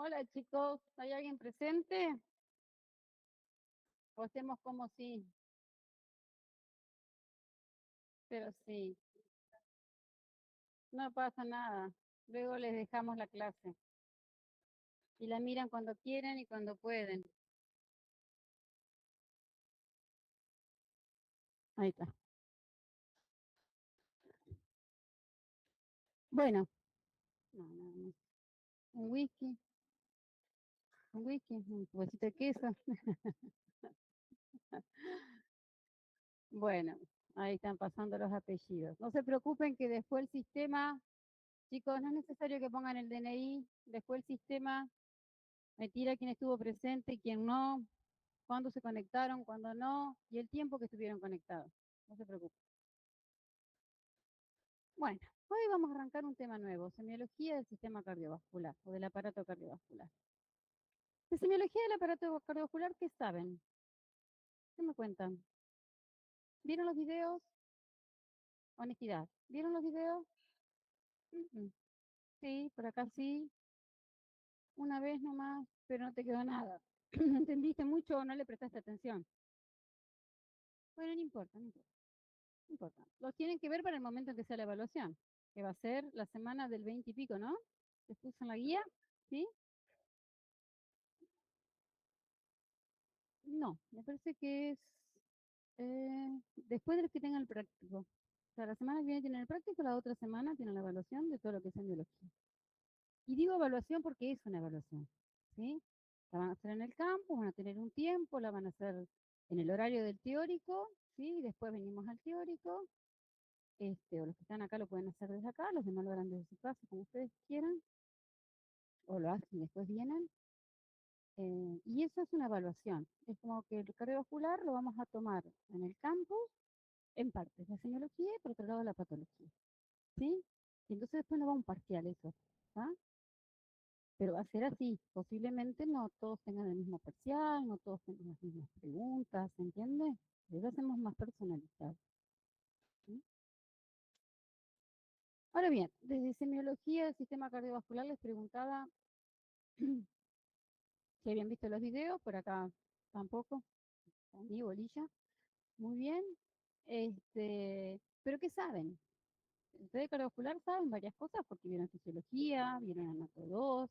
Hola chicos, ¿hay alguien presente? O hacemos como sí, pero sí, no pasa nada. Luego les dejamos la clase y la miran cuando quieren y cuando pueden. Ahí está. Bueno, no, no, no. Un whisky, un huesito de queso. Bueno, ahí están pasando los apellidos. No se preocupen que después el sistema, chicos, no es necesario que pongan el DNI, después el sistema me tira quién estuvo presente y quién no, cuándo se conectaron, cuándo no, y el tiempo que estuvieron conectados. No se preocupen. Bueno, hoy vamos a arrancar un tema nuevo, semiología del sistema cardiovascular o del aparato cardiovascular. De semiología del aparato cardiovascular, ¿qué saben? ¿Qué me cuentan? ¿Vieron los videos? Honestidad. ¿Vieron los videos? Sí, por acá sí, una vez nomás, pero no te quedó nada. ¿No entendiste mucho o no le prestaste atención? Bueno, no importa, no importa, no importa. Los tienen que ver para el momento en que sea la evaluación, que va a ser la semana del 20 y pico, ¿no? ¿Se puso en la guía? ¿Sí? No, me parece que es después de los que tengan el práctico. O sea, la semana que viene tienen el práctico, la otra semana tienen la evaluación de todo lo que es en biología. Y digo evaluación porque es una evaluación, ¿sí? La van a hacer en el campo, van a tener un tiempo, la van a hacer en el horario del teórico, ¿sí? Y después venimos al teórico, o los que están acá lo pueden hacer desde acá, los demás lo harán desde su casa, como ustedes quieran, o lo hacen y después vienen. Y eso es una evaluación. Es como que el cardiovascular lo vamos a tomar en el campus, en parte la semiología y por otro lado la patología, ¿sí? Y entonces después nos va un parcial eso, ¿ah? Pero va a ser así, posiblemente no todos tengan el mismo parcial, no todos tengan las mismas preguntas, ¿se entiende? Lo hacemos más personalizado, ¿sí? Ahora bien, desde semiología del sistema cardiovascular les preguntaba si habían visto los videos, por acá tampoco, ni bolilla, muy bien, pero ¿qué saben? Ustedes de cardiovascular saben varias cosas porque vieron fisiología, vieron anato 2,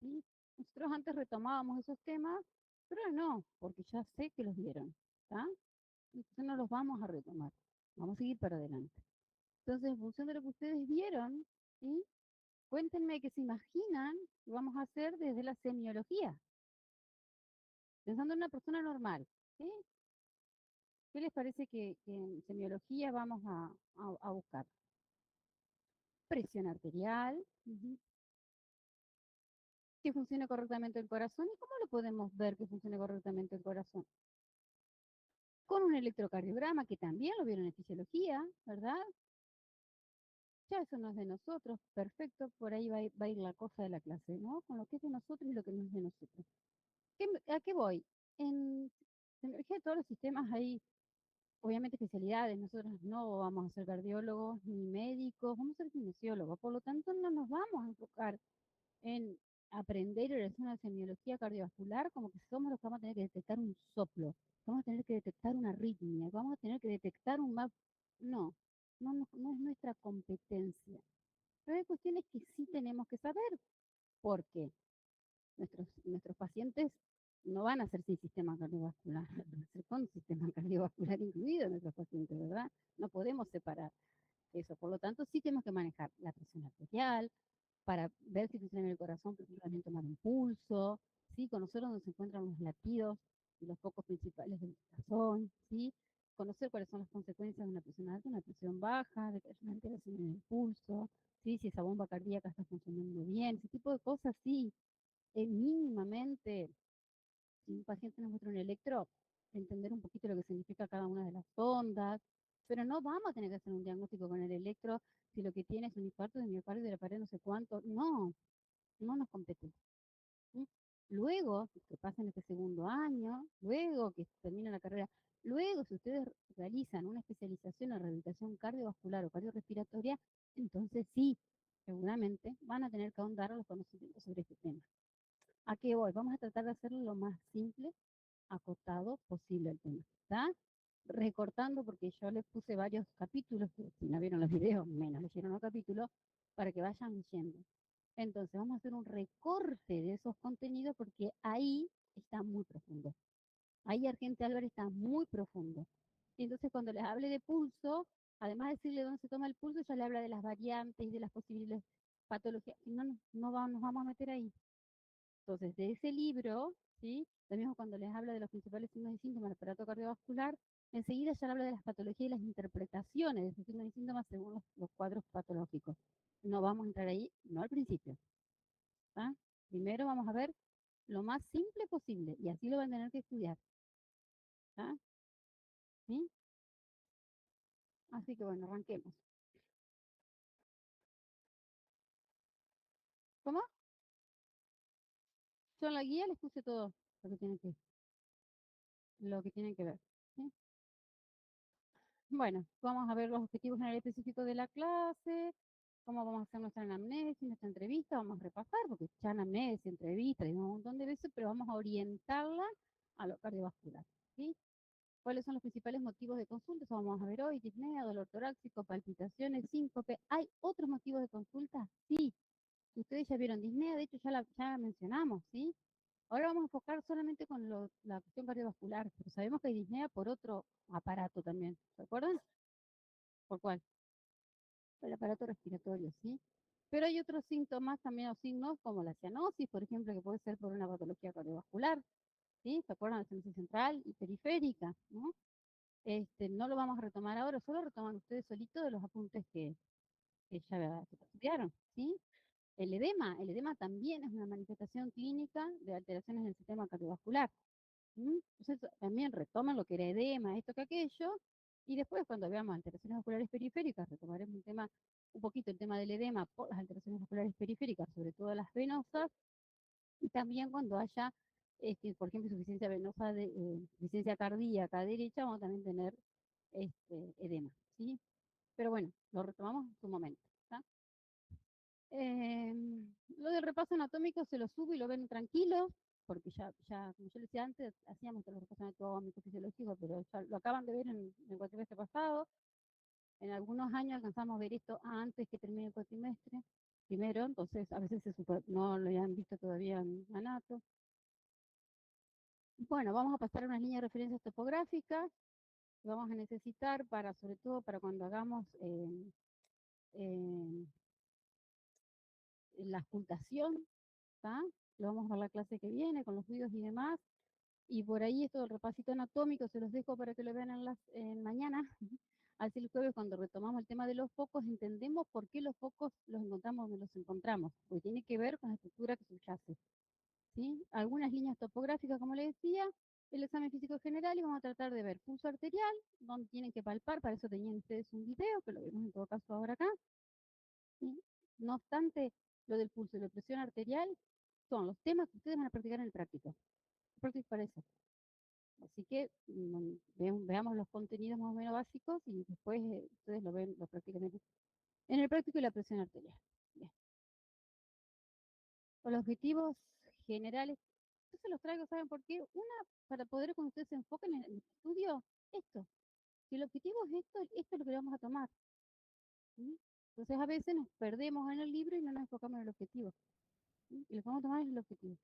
¿sí? Nosotros antes retomábamos esos temas, pero no, porque ya sé que los vieron, ¿está? Entonces no los vamos a retomar, vamos a seguir para adelante. Entonces, en función de lo que ustedes vieron, ¿sí? Cuéntenme qué se imaginan que vamos a hacer desde la semiología, pensando en una persona normal, ¿sí? ¿Qué les parece que en semiología vamos a buscar? Presión arterial, que funcione correctamente el corazón. ¿Y cómo lo podemos ver que funcione correctamente el corazón? Con un electrocardiograma, que también lo vieron en fisiología, ¿verdad? Ya eso no es de nosotros, perfecto, por ahí va a ir la cosa de la clase, ¿no? Con lo que es de nosotros y lo que no es de nosotros. ¿A qué voy? En tecnología de todos los sistemas hay, obviamente, especialidades. Nosotros no vamos a ser cardiólogos ni médicos, vamos a ser kinesiólogos. Por lo tanto, no nos vamos a enfocar en aprender y realizar una semiología cardiovascular como que somos los que vamos a tener que detectar un soplo, vamos a tener que detectar una arritmia, vamos a tener que detectar un map. No, no es nuestra competencia. Pero hay cuestiones que sí tenemos que saber, porque nuestros pacientes no van a ser sin sistema cardiovascular, van a ser con sistema cardiovascular incluido en nuestros pacientes, ¿verdad? No podemos separar eso. Por lo tanto, sí tenemos que manejar la presión arterial, para ver si funciona el corazón, pero también tomar un pulso, ¿sí? Conocer dónde se encuentran los latidos y los focos principales del corazón, ¿sí? Conocer cuáles son las consecuencias de una presión alta, una presión baja, de que hay una alteración en el pulso, ¿sí? Si esa bomba cardíaca está funcionando bien, ese tipo de cosas, sí, mínimamente, si un paciente nos muestra un electro, entender un poquito lo que significa cada una de las ondas, pero no vamos a tener que hacer un diagnóstico con el electro si lo que tiene es un infarto de miocardio de la pared no sé cuánto, no nos compete. ¿Sí? Luego, que pasen este segundo año, luego que termina la carrera, luego si ustedes realizan una especialización en rehabilitación cardiovascular o cardiorrespiratoria, entonces sí, seguramente van a tener que ahondar los conocimientos sobre este tema. ¿A qué voy? Vamos a tratar de hacerlo lo más simple, acotado posible el tema, ¿está? Recortando, porque yo les puse varios capítulos, que si no vieron los videos, menos leyeron los capítulos, para que vayan leyendo. Entonces, vamos a hacer un recorte de esos contenidos porque ahí está muy profundo. Ahí Argente Álvarez está muy profundo. Y entonces, cuando les hable de pulso, además de decirle dónde se toma el pulso, ya le habla de las variantes y de las posibles patologías. Y nos vamos a meter ahí. Entonces, de ese libro, ¿sí? Lo mismo cuando les habla de los principales signos y síntomas del aparato cardiovascular, enseguida ya habla de las patologías y las interpretaciones de esos signos y síntomas según los cuadros patológicos. No vamos a entrar ahí, no al principio. ¿Tá? Primero vamos a ver lo más simple posible y así lo van a tener que estudiar. ¿Tá? ¿Sí? Así que bueno, arranquemos. ¿Cómo? Yo en la guía les puse todo lo que tienen que ver. ¿Sí? Bueno, vamos a ver los objetivos generales específicos de la clase, cómo vamos a hacer nuestra anamnesis, nuestra entrevista, vamos a repasar, porque ya anamnesis, entrevista, le dimos un montón de veces, pero vamos a orientarla a lo cardiovascular. ¿Sí? ¿Cuáles son los principales motivos de consulta? Eso vamos a ver hoy: disnea, dolor torácico, palpitaciones, síncope. ¿Hay otros motivos de consulta? Sí. Ustedes ya vieron disnea, de hecho ya la mencionamos, ¿sí? Ahora vamos a enfocar solamente con la cuestión cardiovascular, pero sabemos que hay disnea por otro aparato también. ¿Se acuerdan? ¿Por cuál? El aparato respiratorio, ¿sí? Pero hay otros síntomas también o signos como la cianosis, por ejemplo, que puede ser por una patología cardiovascular, ¿sí? ¿Se acuerdan? La cianosis central y periférica, ¿no? No lo vamos a retomar ahora, solo retoman ustedes solitos de los apuntes que ya estudiaron, ¿sí? El edema también es una manifestación clínica de alteraciones en el sistema cardiovascular. ¿Sí? Entonces también retoman lo que era edema, esto que aquello, y después cuando veamos alteraciones vasculares periféricas, retomaremos un poquito el tema del edema por las alteraciones vasculares periféricas, sobre todo las venosas, y también cuando haya, por ejemplo, insuficiencia venosa, insuficiencia cardíaca derecha, vamos a también tener edema, ¿sí? Pero bueno, lo retomamos en su momento. ¿Tá? Eh, lo del repaso anatómico se lo subo y lo ven tranquilo, porque como yo les decía antes, hacíamos los repasos anatómicos, fisiológicos, pero ya lo acaban de ver en el cuatrimestre pasado. En algunos años alcanzamos a ver esto antes que termine el cuatrimestre, primero, entonces a veces no lo habían visto todavía en anato. Bueno, vamos a pasar a unas líneas de referencias topográficas que vamos a necesitar sobre todo para cuando hagamos eh, la ocultación, ¿tá? Lo vamos a ver la clase que viene con los videos y demás. Y por ahí esto del repasito anatómico se los dejo para que lo vean en mañana. Así el jueves, cuando retomamos el tema de los focos, entendemos por qué los focos los encontramos donde los encontramos, porque tiene que ver con la estructura que subyace. ¿Sí? Algunas líneas topográficas, como les decía, el examen físico general, y vamos a tratar de ver pulso arterial, donde tienen que palpar, para eso tenían ustedes un video, que lo vemos en todo caso ahora acá. ¿Sí? No obstante, lo del pulso y la presión arterial son los temas que ustedes van a practicar en el práctico. El práctico para eso. Así que veamos los contenidos más o menos básicos y después ustedes lo ven, lo practican en el práctico y la presión arterial. Bien. Con los objetivos generales, yo se los traigo, ¿saben por qué? Una, para poder cuando ustedes se enfoquen en el estudio, esto. Si el objetivo es esto es lo que vamos a tomar. ¿Sí? Entonces a veces nos perdemos en el libro y no nos enfocamos en el objetivo. ¿Sí? Y lo que vamos a tomar es el objetivo.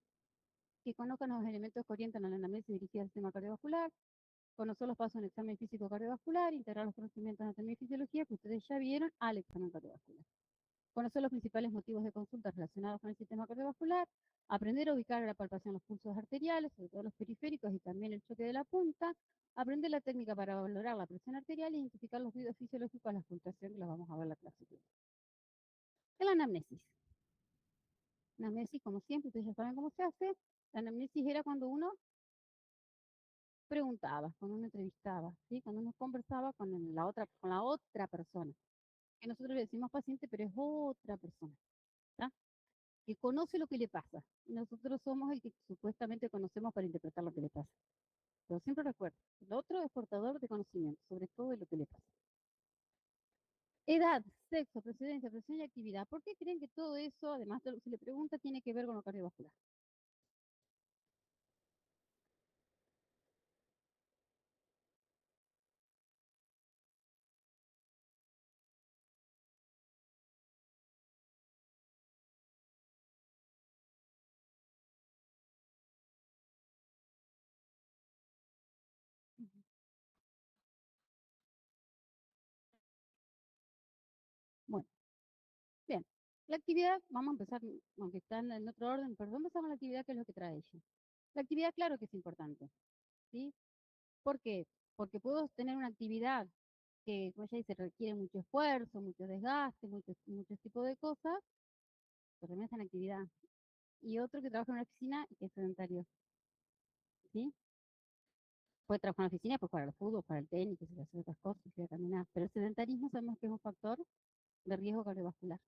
Que conozcan los elementos que orientan a la anamnesis dirigida al sistema cardiovascular, conocer los pasos en el examen físico cardiovascular, integrar los conocimientos de anatomía y fisiología que ustedes ya vieron al examen cardiovascular. Conocer los principales motivos de consulta relacionados con el sistema cardiovascular, aprender a ubicar a la palpación los pulsos arteriales, sobre todo los periféricos y también el choque de la punta, aprender la técnica para valorar la presión arterial e identificar los ruidos fisiológicos a la ocultación, que las vamos a ver en la clase. El anamnesis. La anamnesis, como siempre, ustedes ya saben cómo se hace. La anamnesis era cuando uno preguntaba, cuando uno entrevistaba, ¿sí? Cuando uno conversaba con la otra persona. Que nosotros le decimos paciente, pero es otra persona, ¿tá? Que conoce lo que le pasa. Y nosotros somos el que supuestamente conocemos para interpretar lo que le pasa. Pero siempre recuerdo, el otro es portador de conocimiento, sobre todo de lo que le pasa. Edad, sexo, precedencia, presión y actividad. ¿Por qué creen que todo eso, además de lo que se le pregunta, tiene que ver con lo cardiovascular? Bien, la actividad, vamos a empezar, aunque está en otro orden, pero vamos a empezar con la actividad, que es lo que trae ella. La actividad, claro que es importante, ¿sí? ¿Por qué? Porque puedo tener una actividad que, como ella dice, requiere mucho esfuerzo, mucho desgaste, muchos tipos de cosas, pero también está en actividad. Y otro que trabaja en una oficina y que es sedentario, ¿sí? Puede trabajar en una oficina, puede jugar al fútbol, jugar al tenis, que se hacer otras cosas, que a caminar. Pero el sedentarismo sabemos que es un factor de riesgo cardiovascular,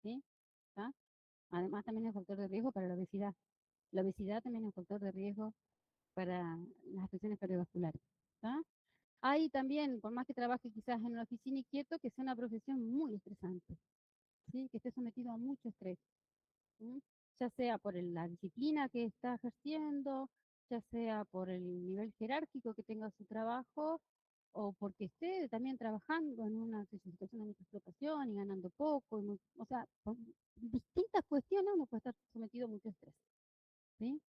¿sí? ¿Tá? Además, también es un factor de riesgo para la obesidad. La obesidad también es un factor de riesgo para las afecciones cardiovasculares. ¿Tá? Hay también, por más que trabaje quizás en una oficina y quieto, que sea una profesión muy estresante, ¿sí? Que esté sometido a mucho estrés, ¿sí? Ya sea por la disciplina que está ejerciendo, ya sea por el nivel jerárquico que tenga su trabajo, o porque esté también trabajando en una situación de mucha explotación y ganando poco, o sea, por distintas cuestiones uno puede estar sometido a mucho estrés, ¿sí?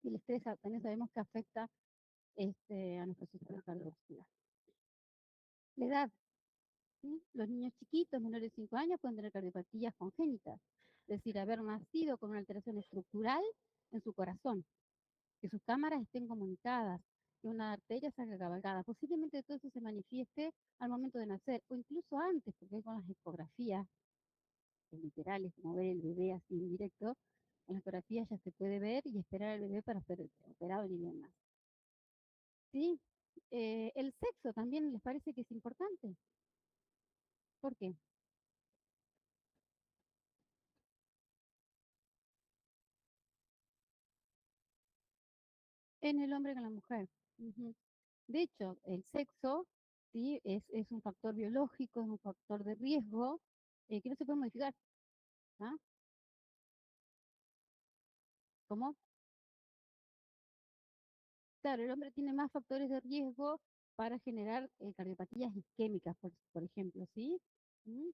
Y el estrés también sabemos que afecta a nuestro sistema cardiovascular. La edad, ¿sí? Los niños chiquitos, menores de 5 años, pueden tener cardiopatías congénitas, es decir, haber nacido con una alteración estructural en su corazón, que sus cámaras estén comunicadas, que una arteria salga cabalgada. Posiblemente todo eso se manifieste al momento de nacer, o incluso antes, porque con las ecografías literales, como ver el bebé así en directo, en las ecografías ya se puede ver y esperar al bebé para ser operado ni demás. ¿Sí? El sexo también les parece que es importante. ¿Por qué? En el hombre y en la mujer. Ujú. De hecho, el sexo, ¿sí? Es un factor biológico, es un factor de riesgo que no se puede modificar. ¿Ah? ¿Cómo? Claro, el hombre tiene más factores de riesgo para generar cardiopatías isquémicas, por ejemplo, ¿sí? ¿Mm?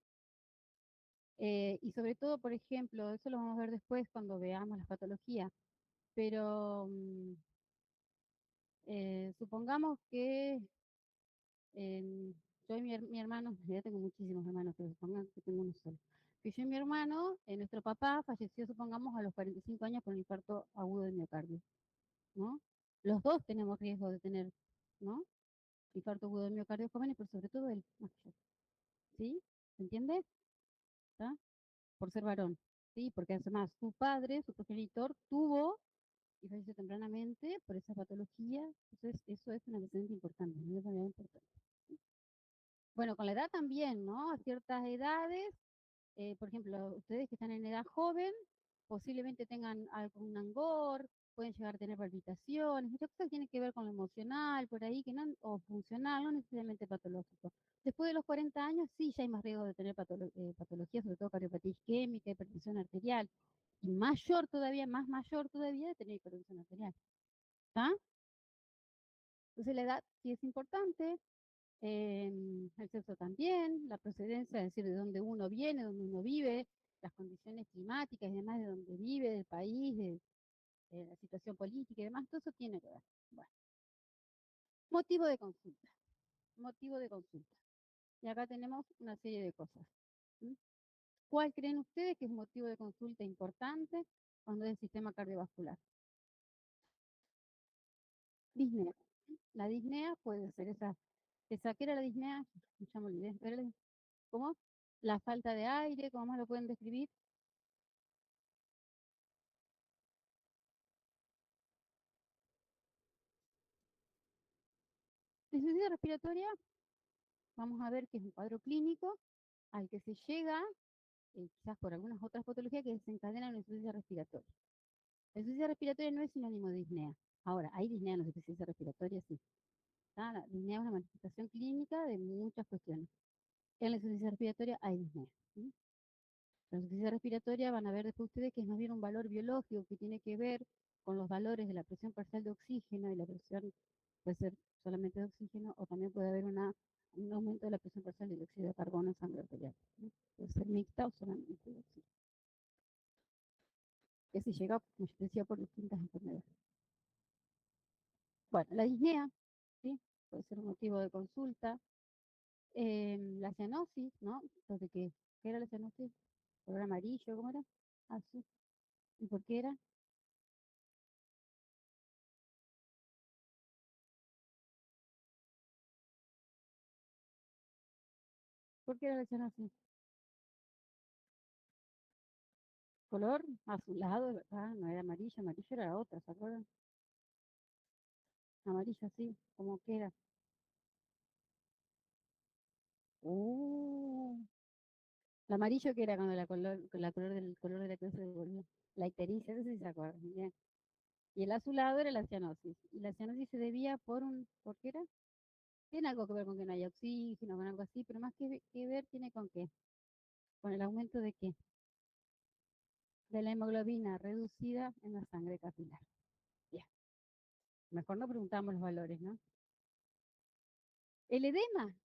Y sobre todo, por ejemplo, eso lo vamos a ver después cuando veamos las patologías, pero supongamos que yo y mi hermano, ya tengo muchísimos hermanos, pero supongamos que tengo uno solo. Que yo y mi hermano, nuestro papá falleció, supongamos, a los 45 años por un infarto agudo de miocardio, ¿no? Los dos tenemos riesgo de tener, ¿no? Infarto agudo de miocardio jóvenes, pero sobre todo el mayor, ¿sí? ¿Se entiende? ¿Está? Por ser varón, ¿sí? Porque además su padre, su progenitor, tuvo y falleció tempranamente por esa patología, entonces eso es un antecedente importante, ¿no? Es una importante. Bueno, con la edad también, ¿no? A ciertas edades, por ejemplo, ustedes que están en edad joven, posiblemente tengan algún angor, pueden llegar a tener palpitaciones, muchas cosas tienen que ver con lo emocional, por ahí, que no, o funcional, no necesariamente patológico. Después de los 40 años, sí, ya hay más riesgo de tener patologías, sobre todo cardiopatía isquémica, hipertensión arterial, y mayor todavía, más mayor todavía, de tener hipertensión arterial. ¿Está? Entonces la edad sí es importante, el sexo también, la procedencia, es decir, de dónde uno viene, dónde uno vive, las condiciones climáticas y demás de dónde vive, del país, de la situación política y demás, todo eso tiene que ver. Bueno, motivo de consulta, motivo de consulta. Y acá tenemos una serie de cosas. ¿Sí? ¿Cuál creen ustedes que es un motivo de consulta importante cuando es el sistema cardiovascular? Disnea. La disnea puede ser esa ¿qué era la disnea? Ya me olvidé. ¿Cómo? La falta de aire, ¿cómo más lo pueden describir? Insuficiencia respiratoria, vamos a ver que es un cuadro clínico al que se llega, quizás por algunas otras patologías que desencadenan una insuficiencia respiratoria. La insuficiencia respiratoria no es sinónimo de disnea. Ahora, hay disnea en la insuficiencia respiratoria, sí. ¿Tá? La disnea es una manifestación clínica de muchas cuestiones. En la insuficiencia respiratoria hay disnea. ¿Sí? La insuficiencia respiratoria van a ver después ustedes que es más bien un valor biológico que tiene que ver con los valores de la presión parcial de oxígeno y la presión puede ser solamente de oxígeno o también puede haber un aumento de la presión parcial de dióxido de carbono en sangre arterial. ¿Sí? Puede ser mixta o solamente de oxígeno. Que se llega, como yo decía, por distintas enfermedades. Bueno, la disnea, ¿sí? Puede ser un motivo de consulta. La cianosis, ¿no? Entonces, ¿qué era la cianosis? color amarillo, ¿cómo era? Azul. ¿Y por qué era? ¿Por qué era la llana azul? Color azulado, ah, no era amarillo, amarillo era la otra, ¿se acuerdan? Amarillo así, como que era. Oh, el amarillo que era cuando la color del color de la cruz se volvió. La ictericia, eso sí se acuerdan, bien. Y el azulado era la cianosis. Y la cianosis se debía ¿por qué era? Tiene algo que ver con que no haya oxígeno, con algo así, pero más que ver tiene con qué. Con el aumento de qué? De la hemoglobina reducida en la sangre capilar. Bien, mejor no preguntamos los valores, ¿no? El edema,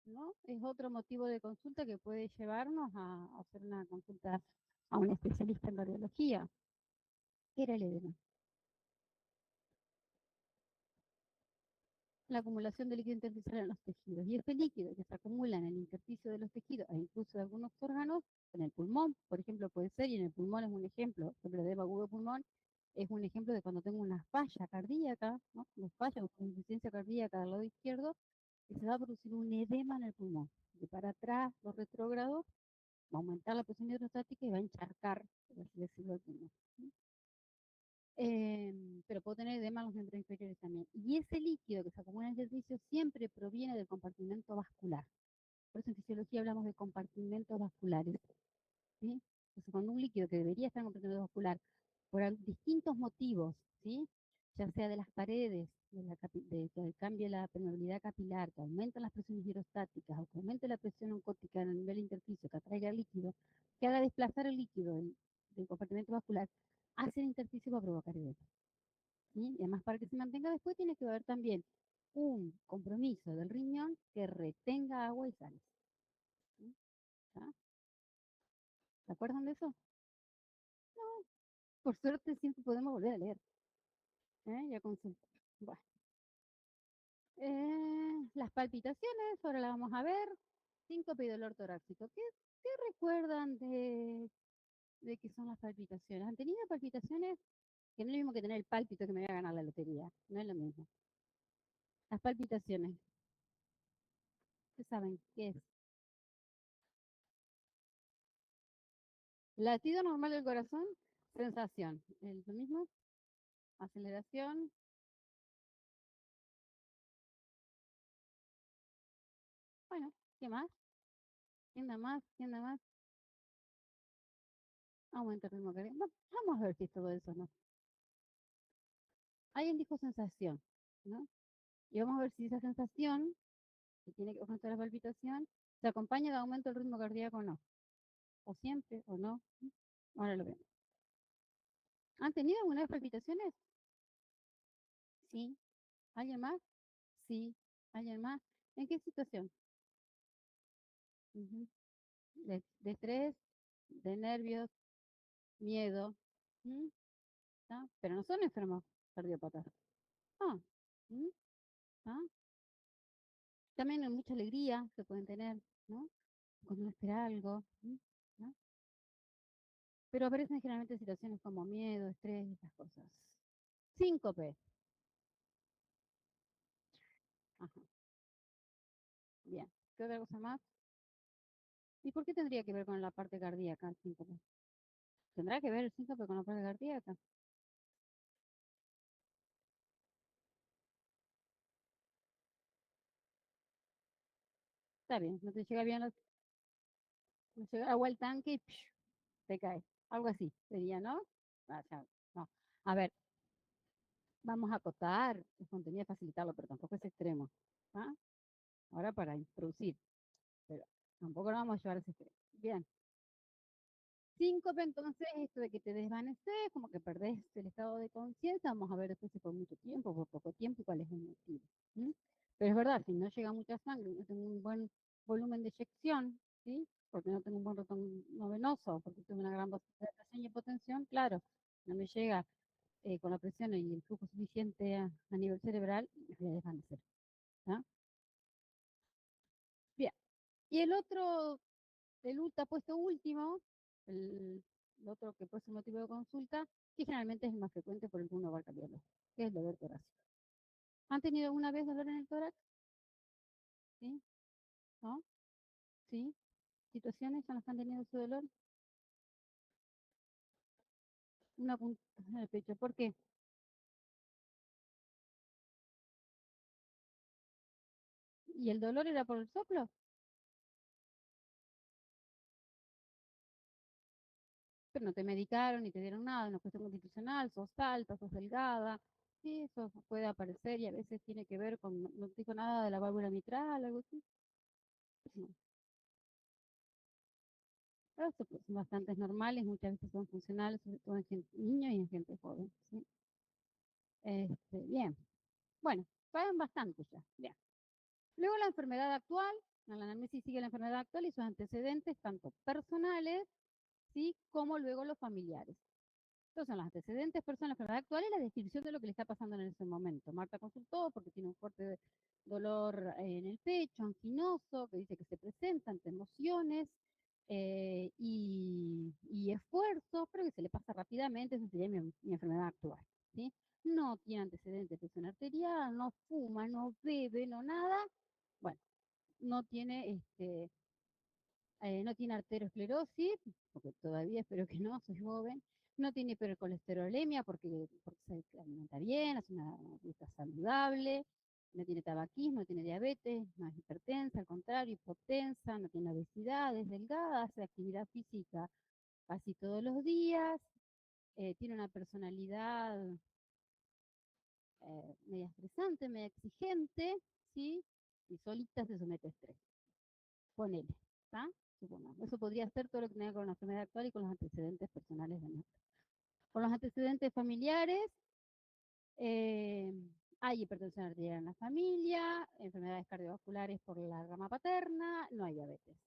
¿no? Es otro motivo de consulta que puede llevarnos a hacer una consulta a un especialista en radiología. ¿Qué era el edema? La acumulación de líquido intersticial en los tejidos. Y este líquido que se acumula en el intersticio de los tejidos e incluso de algunos órganos, en el pulmón, por ejemplo, puede ser, y en el pulmón es un ejemplo, por ejemplo, el edema agudo de pulmón es un ejemplo de cuando tengo una falla cardíaca, ¿no? Una falla o insuficiencia cardíaca del lado izquierdo, que se va a producir un edema en el pulmón. De para atrás, los retrógrados, va a aumentar la presión hidrostática y va a encharcar, por así decirlo, el pulmón. Pero puedo tener edema en los miembros inferiores también. Y ese líquido que se acumula en el servicio siempre proviene del compartimento vascular. Por eso en fisiología hablamos de compartimentos vasculares. ¿Sí? Entonces, cuando un líquido que debería estar en compartimento vascular, por distintos motivos, ¿sí? Ya sea de las paredes, que cambie la permeabilidad capilar, que aumenten las presiones hidrostáticas o que aumente la presión oncótica a nivel intersticio, que atraiga líquido, que haga desplazar el líquido del compartimento vascular hacia el intersticio para provocar edema. ¿Sí? Y además, para que se mantenga después, tiene que haber también un compromiso del riñón que retenga agua y sales. ¿Sí? ¿Ah? ¿Se acuerdan de eso? No, por suerte siempre podemos volver a leer. Ya consulta. Bueno, las palpitaciones, ahora las vamos a ver. Síncope y dolor torácico. ¿Qué recuerdan de qué son las palpitaciones? ¿Han tenido palpitaciones? Que no es lo mismo que tener el pálpito que me voy a ganar la lotería. No es lo mismo. Las palpitaciones, ¿qué saben qué es? Latido normal del corazón, sensación. ¿Es lo mismo? Aceleración. Bueno, ¿qué más? ¿Quién da más? ¿Quién da más? Aumenta el ritmo cardíaco. Vamos a ver si es todo eso, ¿no? Alguien dijo sensación, ¿no? Y vamos a ver si esa sensación, que tiene que ver con la palpitación, se acompaña de aumento del ritmo cardíaco o no. O siempre, o no. Ahora lo vemos. ¿Han tenido alguna vez palpitaciones? Sí. ¿Alguien más? Sí. ¿Alguien más? ¿En qué situación? Ujú. De estrés, de nervios, miedo. ¿Mm? ¿Ah? Pero no son enfermos cardiópatas. Ah. ¿Mm? ¿Ah? También hay mucha alegría se pueden tener, ¿no? Cuando uno espera algo. ¿No? Pero aparecen generalmente situaciones como miedo, estrés y estas cosas. Síncope. Ajá, bien. ¿Qué otra cosa más? ¿Y por qué tendría que ver con la parte cardíaca el síncope? ¿Tendrá que ver el síncope con la parte cardíaca? Está bien, no te llega bien, no llega agua al tanque y te cae. Algo así sería, ¿no? Ah, ya, no. A ver, vamos a acotar el contenido, facilitarlo, pero tampoco es extremo. ¿Ah? Ahora para introducir, pero tampoco lo vamos a llevar a ese extremo. Bien. Síncope, entonces, esto de que te desvaneces, como que perdés el estado de conciencia, vamos a ver después si por mucho tiempo, por poco tiempo y cuál es el motivo. ¿Sí? Pero es verdad, si no llega mucha sangre, no tengo un buen volumen de eyección, ¿sí? Porque no tengo un buen retorno venoso, porque tuve una gran presión y hipotensión, claro, no me llega con la presión y el flujo suficiente a nivel cerebral, me voy a desvanecer. ¿Ah? Bien. Y el otro, el puesto último, El otro que puede ser motivo de consulta, que generalmente es el más frecuente por el que uno va al cardiólogo, que es el dolor torácico. ¿Han tenido alguna vez dolor en el tórax? ¿Sí? ¿No? ¿Sí? ¿Situaciones en las que han tenido su dolor? Una punta en el pecho. ¿Por qué? ¿Y el dolor era por el soplo? Pero no te medicaron ni te dieron nada, una cuestión constitucional, sos alta, sos delgada. Sí, eso puede aparecer y a veces tiene que ver con, no te dijo nada de la válvula mitral, algo así. No. Pero estos pues, son bastante normales, muchas veces son funcionales, sobre todo en niños y en gente joven. ¿Sí? Bien, bueno, saben bastante ya. Bien. Luego la enfermedad actual, en la anamnesis sigue la enfermedad actual y sus antecedentes, tanto personales, ¿sí? Como luego los familiares. Estos son los antecedentes personales de la enfermedad actual y la descripción de lo que le está pasando en ese momento. Marta consultó porque tiene un fuerte dolor en el pecho, anginoso, que dice que se presenta ante emociones y esfuerzo, pero que se le pasa rápidamente, esa sería mi enfermedad actual. ¿Sí? No tiene antecedentes de presión arterial, no fuma, no bebe, no nada. Bueno, no tiene no tiene arteriosclerosis, porque todavía espero que no, soy joven, no tiene hipercolesterolemia porque se alimenta bien, hace una dieta saludable, no tiene tabaquismo, no tiene diabetes, no es hipertensa, al contrario, hipotensa, no tiene obesidad, es delgada, hace actividad física casi todos los días, tiene una personalidad media estresante, media exigente, ¿sí? Y solita se somete a estrés. Ponele, ¿está? Supongamos. Eso podría ser todo lo que tenga con la enfermedad actual y con los antecedentes personales de nuestra. Con los antecedentes familiares, eh, hay hipertensión arterial en la familia, enfermedades cardiovasculares por la rama paterna, no hay diabetes,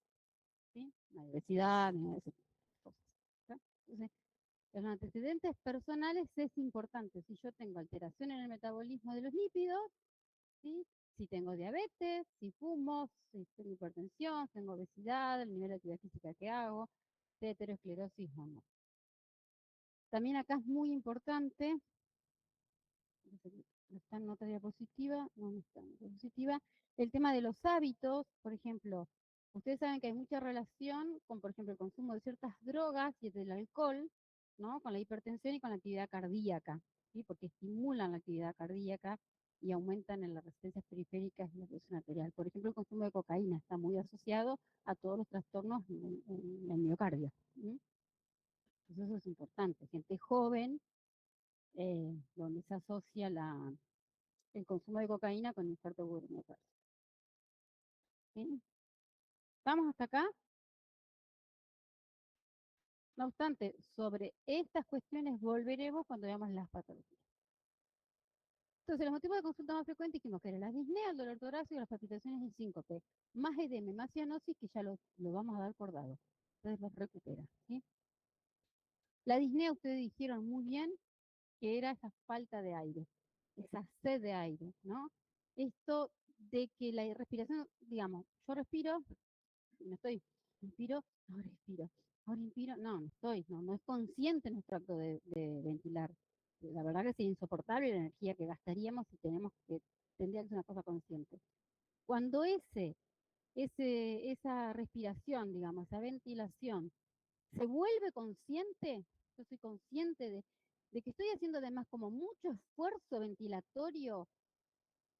¿sí? No hay obesidad, no hay ese tipo de cosas. ¿Sí? Entonces, los antecedentes personales es importante. Si yo tengo alteración en el metabolismo de los lípidos, ¿sí? Si tengo diabetes, si fumo, si tengo hipertensión, si tengo obesidad, el nivel de actividad física que hago, de aterosclerosis o no. También acá es muy importante, está en otra diapositiva, no está en diapositiva, el tema de los hábitos, por ejemplo, ustedes saben que hay mucha relación con, por ejemplo, el consumo de ciertas drogas y del alcohol, ¿no? Con la hipertensión y con la actividad cardíaca, ¿sí? Porque estimulan la actividad cardíaca y aumentan en las resistencias periféricas y la presión arterial. Por ejemplo, el consumo de cocaína está muy asociado a todos los trastornos en el miocardio. ¿Sí? Entonces eso es importante. Gente joven, donde se asocia el consumo de cocaína con infarto agudo del miocardio. ¿Sí? ¿Vamos hasta acá? No obstante, sobre estas cuestiones volveremos cuando veamos las patologías. Entonces, los motivos de consulta más frecuentes dijimos que eran la disnea, el dolor torácico, las palpitaciones y síncope, más edema, más cianosis, que ya lo vamos a dar por dado. Entonces los recupera. ¿Sí? La disnea, ustedes dijeron muy bien que era esa falta de aire, esa sed de aire, ¿no? Esto de que la respiración, digamos, yo respiro, no estoy, inspiro, ahora inspiro, no estoy, no es consciente nuestro acto de ventilar. La verdad que es insoportable la energía que gastaríamos si tendría que ser una cosa consciente. Cuando esa respiración, digamos, esa ventilación, se vuelve consciente, yo soy consciente de que estoy haciendo además como mucho esfuerzo ventilatorio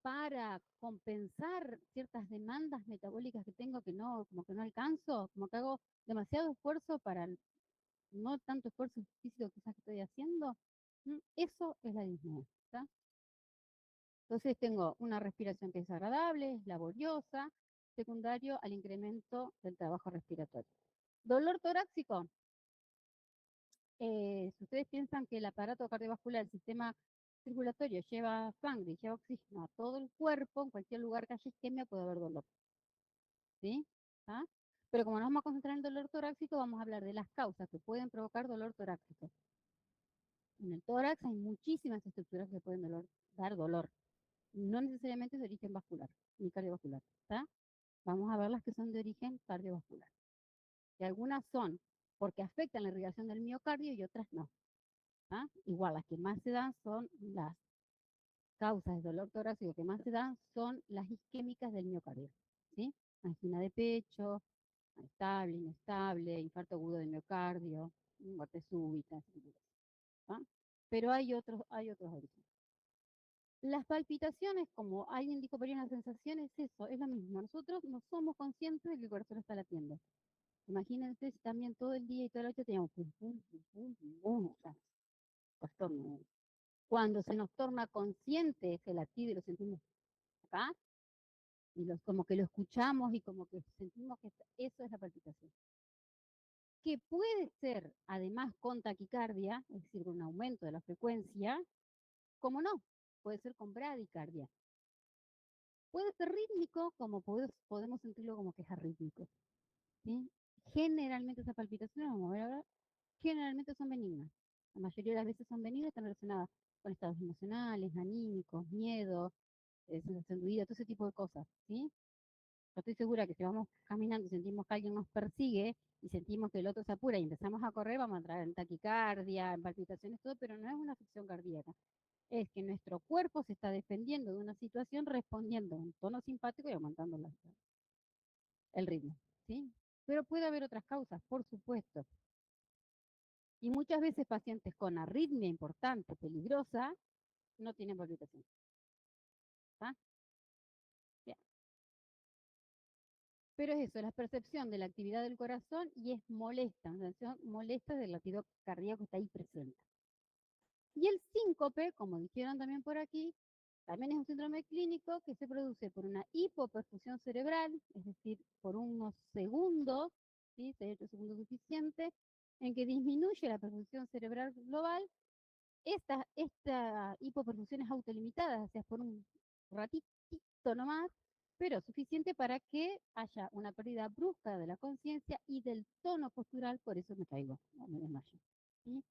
para compensar ciertas demandas metabólicas que tengo que no, como que no alcanzo, como que hago demasiado esfuerzo para no tanto esfuerzo físico quizás que estoy haciendo, eso es la disnea. ¿Está? Entonces tengo una respiración que es agradable, es laboriosa, secundario al incremento del trabajo respiratorio. Dolor torácico. Si ustedes piensan que el aparato cardiovascular, el sistema circulatorio, lleva sangre, lleva oxígeno a todo el cuerpo, en cualquier lugar que haya isquemia puede haber dolor. ¿Sí? ¿Ah? Pero como nos vamos a concentrar en el dolor torácico, vamos a hablar de las causas que pueden provocar dolor torácico. En el tórax hay muchísimas estructuras que pueden dar dolor. No necesariamente de origen vascular ni cardiovascular. ¿Está? Vamos a ver las que son de origen cardiovascular. Y algunas son porque afectan la irrigación del miocardio y otras no. ¿Ah? Igual, las que más se dan son las causas de dolor torácico que más se dan son las isquémicas del miocardio. ¿Sí? Angina de pecho, estable, inestable, infarto agudo del miocardio, muerte súbita, ¿ah? Pero hay otros orígenes. Las palpitaciones, como alguien dijo por ahí una sensación, es eso, es lo mismo. Nosotros no somos conscientes de que el corazón está latiendo. Imagínense si también todo el día y toda la noche teníamos pum, pum, pum, pum, pum, pum, o sea, pues cuando se nos torna consciente ese latido y lo sentimos acá, y como que lo escuchamos y como que sentimos que eso es la palpitación. Que puede ser además con taquicardia, es decir, con un aumento de la frecuencia, como no, puede ser con bradicardia. Puede ser rítmico, como podemos sentirlo como que es arrítmico. ¿Sí? Generalmente esas palpitaciones, vamos a ver ahora, generalmente son benignas. La mayoría de las veces son benignas, están relacionadas con estados emocionales, anímicos, miedo, sensación de huida, todo ese tipo de cosas. ¿Sí? Yo estoy segura que si vamos caminando y sentimos que alguien nos persigue y sentimos que el otro se apura y empezamos a correr, vamos a entrar en taquicardia, en palpitaciones, todo, pero no es una afección cardíaca. Es que nuestro cuerpo se está defendiendo de una situación respondiendo en tono simpático y aumentando el ritmo. ¿Sí? Pero puede haber otras causas, por supuesto. Y muchas veces pacientes con arritmia importante, peligrosa, no tienen palpitación. ¿Está? Bien. Pero es eso, la percepción de la actividad del corazón y es molesta, una sensación molesta del latido cardíaco que está ahí presente. Y el síncope, como dijeron también por aquí, también es un síndrome clínico que se produce por una hipoperfusión cerebral, es decir, por unos segundos, ¿sí? 8 segundos suficientes, en que disminuye la perfusión cerebral global. Esta hipoperfusión es autolimitada, o sea, por un ratito nomás, pero suficiente para que haya una pérdida brusca de la conciencia y del tono postural, por eso me caigo, no me desmayo. ¿Sí?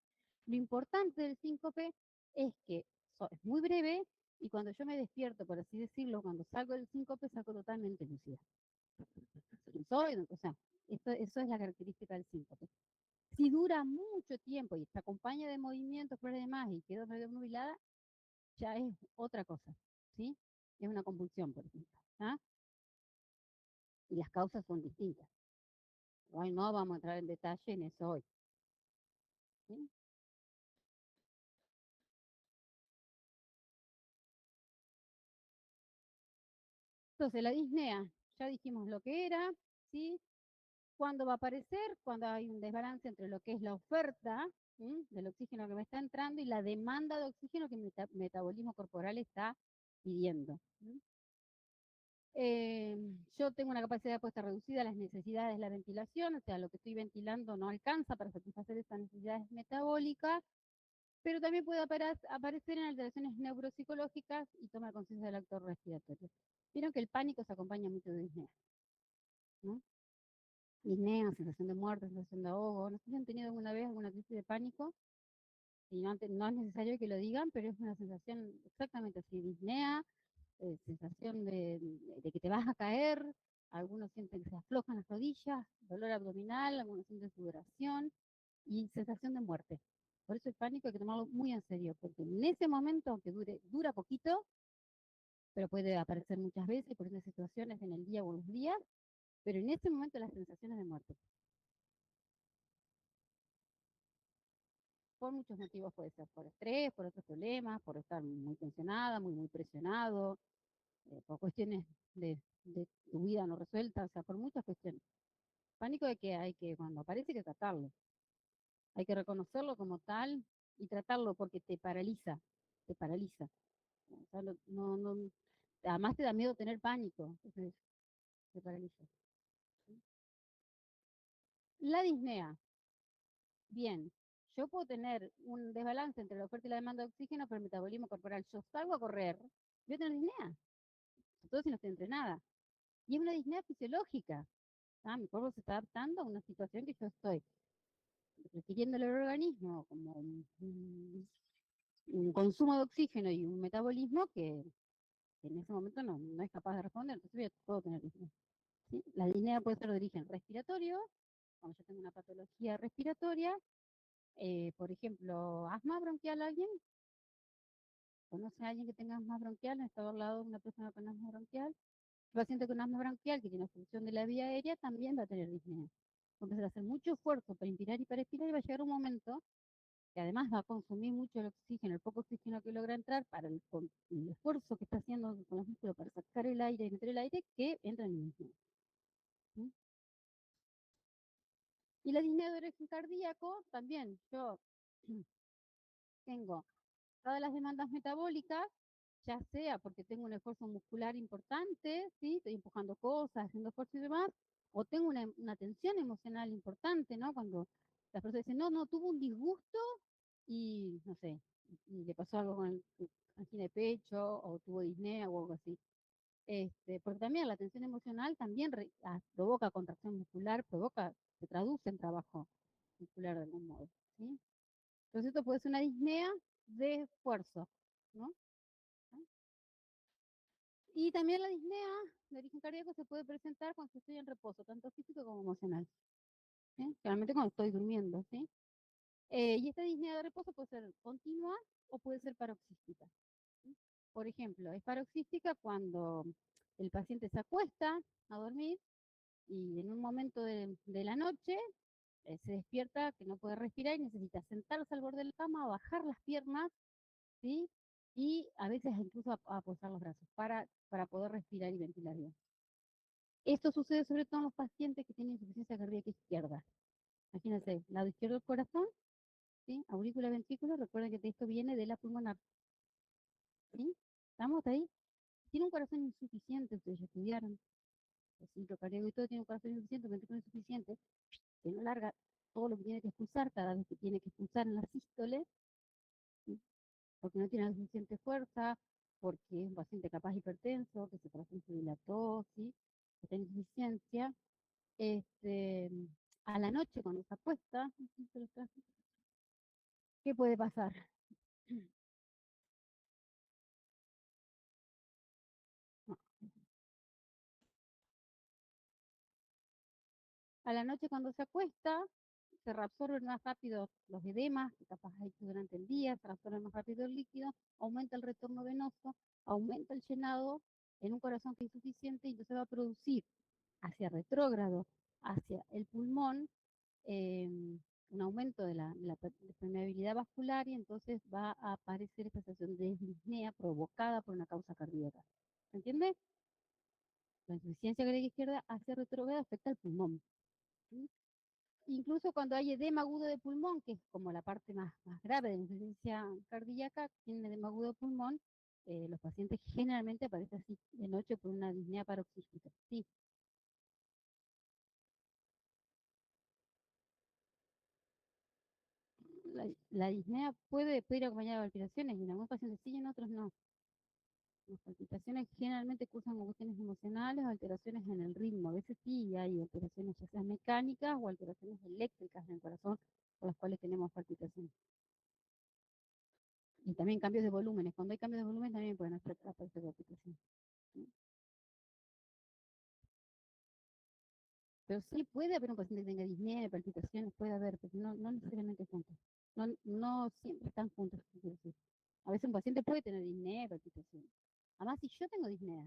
Lo importante del síncope es que es muy breve y cuando yo me despierto, por así decirlo, cuando salgo del síncope, salgo totalmente lucida. O sea, eso es la característica del síncope. Si dura mucho tiempo y se acompaña de movimientos por demás y quedo medio nubilada, ya es otra cosa, ¿sí? Es una convulsión, por ejemplo. ¿Ah? Y las causas son distintas. Hoy no vamos a entrar en detalle en eso hoy. ¿Sí? Entonces, la disnea, ya dijimos lo que era, ¿sí? ¿Cuándo va a aparecer? Cuando hay un desbalance entre lo que es la oferta, ¿sí? Del oxígeno que me está entrando y la demanda de oxígeno que mi metabolismo corporal está pidiendo. ¿Sí? Yo tengo una capacidad de apuesta reducida a las necesidades de la ventilación, o sea, lo que estoy ventilando no alcanza para satisfacer esas necesidades metabólicas, pero también puede aparecer en alteraciones neuropsicológicas y tomar conciencia del actor respiratorio. Vieron que el pánico se acompaña mucho de disnea, ¿no? Disnea, sensación de muerte, sensación de ahogo. No sé si han tenido alguna vez alguna crisis de pánico, y no es necesario que lo digan, pero es una sensación exactamente así, disnea, sensación de que te vas a caer, algunos sienten que se aflojan las rodillas, dolor abdominal, algunos sienten sudoración y sensación de muerte. Por eso el pánico hay que tomarlo muy en serio, porque en ese momento, aunque dura poquito, pero puede aparecer muchas veces por esas situaciones en el día o en los días, pero en ese momento las sensaciones de muerte. Por muchos motivos puede ser por estrés, por otros problemas, por estar muy tensionada, muy presionado, por cuestiones de tu vida no resuelta, o sea, por muchas cuestiones. Pánico de que hay que, cuando aparece, hay que tratarlo. Hay que reconocerlo como tal y tratarlo porque te paraliza, te paraliza. O sea, además te da miedo tener pánico, entonces te paraliza. La disnea, bien, yo puedo tener un desbalance entre la oferta y la demanda de oxígeno, pero el metabolismo corporal, yo salgo a correr, voy a tener disnea, sobre todo si no estoy entrenada. Y es una disnea fisiológica. ¿Ah? Mi cuerpo se está adaptando a una situación que yo estoy requiriendo el organismo como un consumo de oxígeno y un metabolismo que en ese momento no es capaz de responder, entonces puedo tener disnea. ¿Sí? La disnea puede ser de origen respiratorio, cuando yo tengo una patología respiratoria, por ejemplo, asma bronquial, ¿alguien? ¿Conoce a alguien que tenga asma bronquial? ¿Ha estado al lado de una persona con asma bronquial? El paciente con asma bronquial que tiene obstrucción de la vía aérea también va a tener disnea. Va a empezar a hacer mucho esfuerzo para inspirar y para expirar y va a llegar un momento que además va a consumir mucho el oxígeno, el poco oxígeno que logra entrar para el esfuerzo que está haciendo con los músculos para sacar el aire y meter el aire, que entra en disnea. ¿Sí? Y la disnea de origen cardíaco también. Yo tengo todas las demandas metabólicas, ya sea porque tengo un esfuerzo muscular importante, ¿sí? Estoy empujando cosas, haciendo esfuerzo y demás, o tengo una tensión emocional importante, ¿no? Cuando las personas dicen, no, no, tuvo un disgusto y, no sé, y le pasó algo con el angina de pecho, o tuvo disnea o algo así. Porque también la tensión emocional también provoca contracción muscular, se traduce en trabajo muscular de algún modo, ¿sí? Entonces esto puede ser una disnea de esfuerzo, ¿no? Y también la disnea de origen cardíaco se puede presentar cuando estoy en reposo, tanto físico como emocional. ¿Sí? Generalmente cuando estoy durmiendo, ¿sí? Y esta disnea de reposo puede ser continua o puede ser paroxística. ¿Sí? Por ejemplo, es paroxística cuando el paciente se acuesta a dormir y en un momento de la noche se despierta que no puede respirar y necesita sentarse al borde de la cama, bajar las piernas, ¿sí? Y a veces incluso apoyar los brazos para poder respirar y ventilar bien. Esto sucede sobre todo en los pacientes que tienen insuficiencia cardíaca izquierda. Imagínense, lado izquierdo del corazón, ¿sí? Aurícula, ventrículo, recuerden que esto viene de la pulmonar, ¿sí? ¿Estamos ahí? Tiene un corazón insuficiente, ustedes ya estudiaron, el ciclo cardíaco y todo tiene un corazón insuficiente, un ventrículo insuficiente, que no larga todo lo que tiene que expulsar cada vez que tiene que expulsar en la sístole, ¿sí? Porque no tiene la suficiente fuerza, porque es un paciente capaz hipertenso, que su corazón se dilató, ¿sí? Que está en insuficiencia. Este, a la noche cuando se acuesta, ¿qué puede pasar? No. A la noche cuando se acuesta, se reabsorben más rápido los edemas, que capaz hay durante el día, se reabsorbe más rápido el líquido, aumenta el retorno venoso, aumenta el llenado en un corazón que es insuficiente y entonces va a producir hacia retrógrado, hacia el pulmón, eh, un aumento de permeabilidad vascular y entonces va a aparecer esta sensación de disnea provocada por una causa cardíaca. ¿Se entiende? La insuficiencia cardíaca izquierda hacia retrógrado afecta al pulmón. ¿Sí? Incluso cuando hay edema agudo de pulmón, que es como la parte más grave de la insuficiencia cardíaca, tiene edema agudo de pulmón, los pacientes generalmente aparecen así de noche por una disnea paroxística. Sí, la disnea puede ir acompañada de alteraciones, y en algunos pacientes sí y en otros no. Las palpitaciones generalmente cursan con cuestiones emocionales o alteraciones en el ritmo. A veces sí hay alteraciones ya sea mecánicas o alteraciones eléctricas en el corazón por las cuales tenemos palpitaciones. Y también cambios de volúmenes. Cuando hay cambios de volumen también pueden aparecer palpitaciones. ¿Sí? Pero sí puede haber un paciente que tenga disnea, palpitaciones, puede haber, pero no necesariamente juntos. No siempre están juntos. A veces un paciente puede tener disnea y palpitaciones. Además, si yo tengo disnea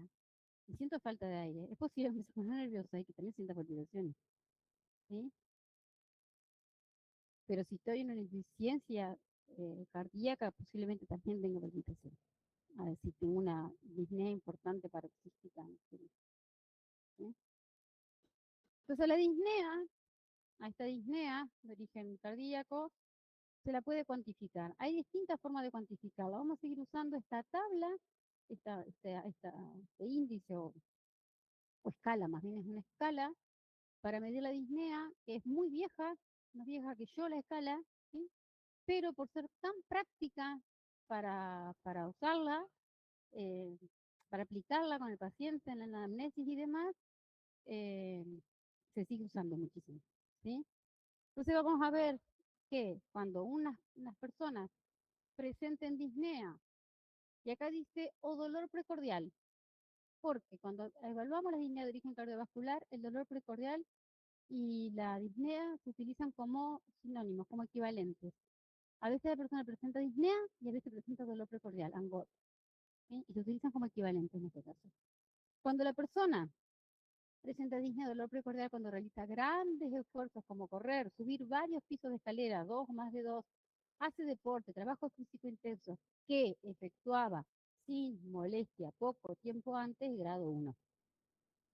y siento falta de aire, es posible que me ponga nerviosa y que también sienta palpitaciones. ¿Sí? Pero si estoy en una insuficiencia cardíaca, posiblemente también tenga palpitaciones. A ver, si tengo una disnea importante paroxística. ¿Sí? Entonces, la disnea, a esta disnea de origen cardíaco, se la puede cuantificar. Hay distintas formas de cuantificarla. Vamos a seguir usando esta tabla, este índice o escala, más bien es una escala, para medir la disnea, que es muy vieja, más vieja que yo la escala, ¿sí? Pero por ser tan práctica para usarla, eh, para aplicarla con el paciente en la anamnesis y demás, eh, se sigue usando muchísimo. ¿Sí? Entonces vamos a ver que cuando unas personas presenten disnea, y acá dice o dolor precordial, porque cuando evaluamos la disnea de origen cardiovascular, el dolor precordial y la disnea se utilizan como sinónimos, como equivalentes. A veces la persona presenta disnea y a veces presenta dolor precordial, ANGOT, ¿sí? Y se utilizan como equivalentes en este caso. Cuando la persona presenta disnea, dolor precordial cuando realiza grandes esfuerzos como correr, subir varios pisos de escalera, dos, más de dos, hace deporte, trabajo físico intenso, que efectuaba sin molestia poco tiempo antes, grado 1.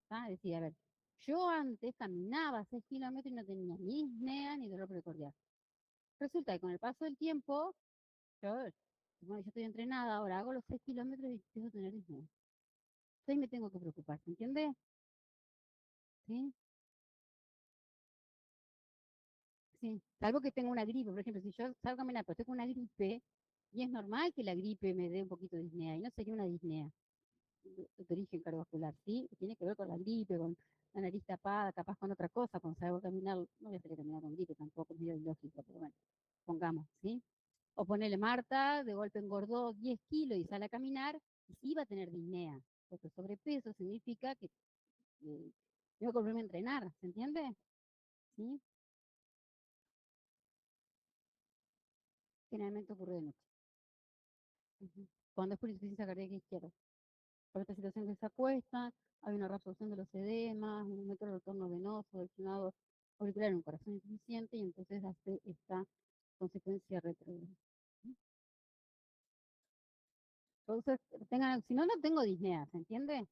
¿Ah? Es decir, a ver, yo antes caminaba 6 kilómetros y no tenía ni disnea ni dolor precordial. Resulta que con el paso del tiempo, yo, bueno, yo estoy entrenada, ahora hago los 6 kilómetros y empiezo a tener disnea. Entonces me tengo que preocupar, ¿entiendes? ¿Sí? Sí. Salvo que tenga una gripe, por ejemplo, si yo salgo a caminar, pero tengo una gripe, y es normal que la gripe me dé un poquito de disnea, y no sería una disnea de origen cardiovascular, ¿sí? Tiene que ver con la gripe, con la nariz tapada, capaz con otra cosa, cuando salgo a caminar, no voy a salir a caminar con gripe tampoco, es medio ilógico, pero bueno, pongamos, ¿sí? O ponele Marta, de golpe engordó 10 kilos y sale a caminar, y sí va a tener disnea, porque sobrepeso significa que tengo que volverme a entrenar, ¿se entiende? ¿Sí? Generalmente ocurre de noche. Ujú. Cuando es por insuficiencia cardíaca izquierda. Por esta situación que se acuesta, hay una reabsorción de los edemas, un aumento del retorno venoso, del llenado auricular en un corazón insuficiente y entonces hace esta consecuencia retrógrada. Entonces, tengan, si no, no tengo disnea, ¿se entiende?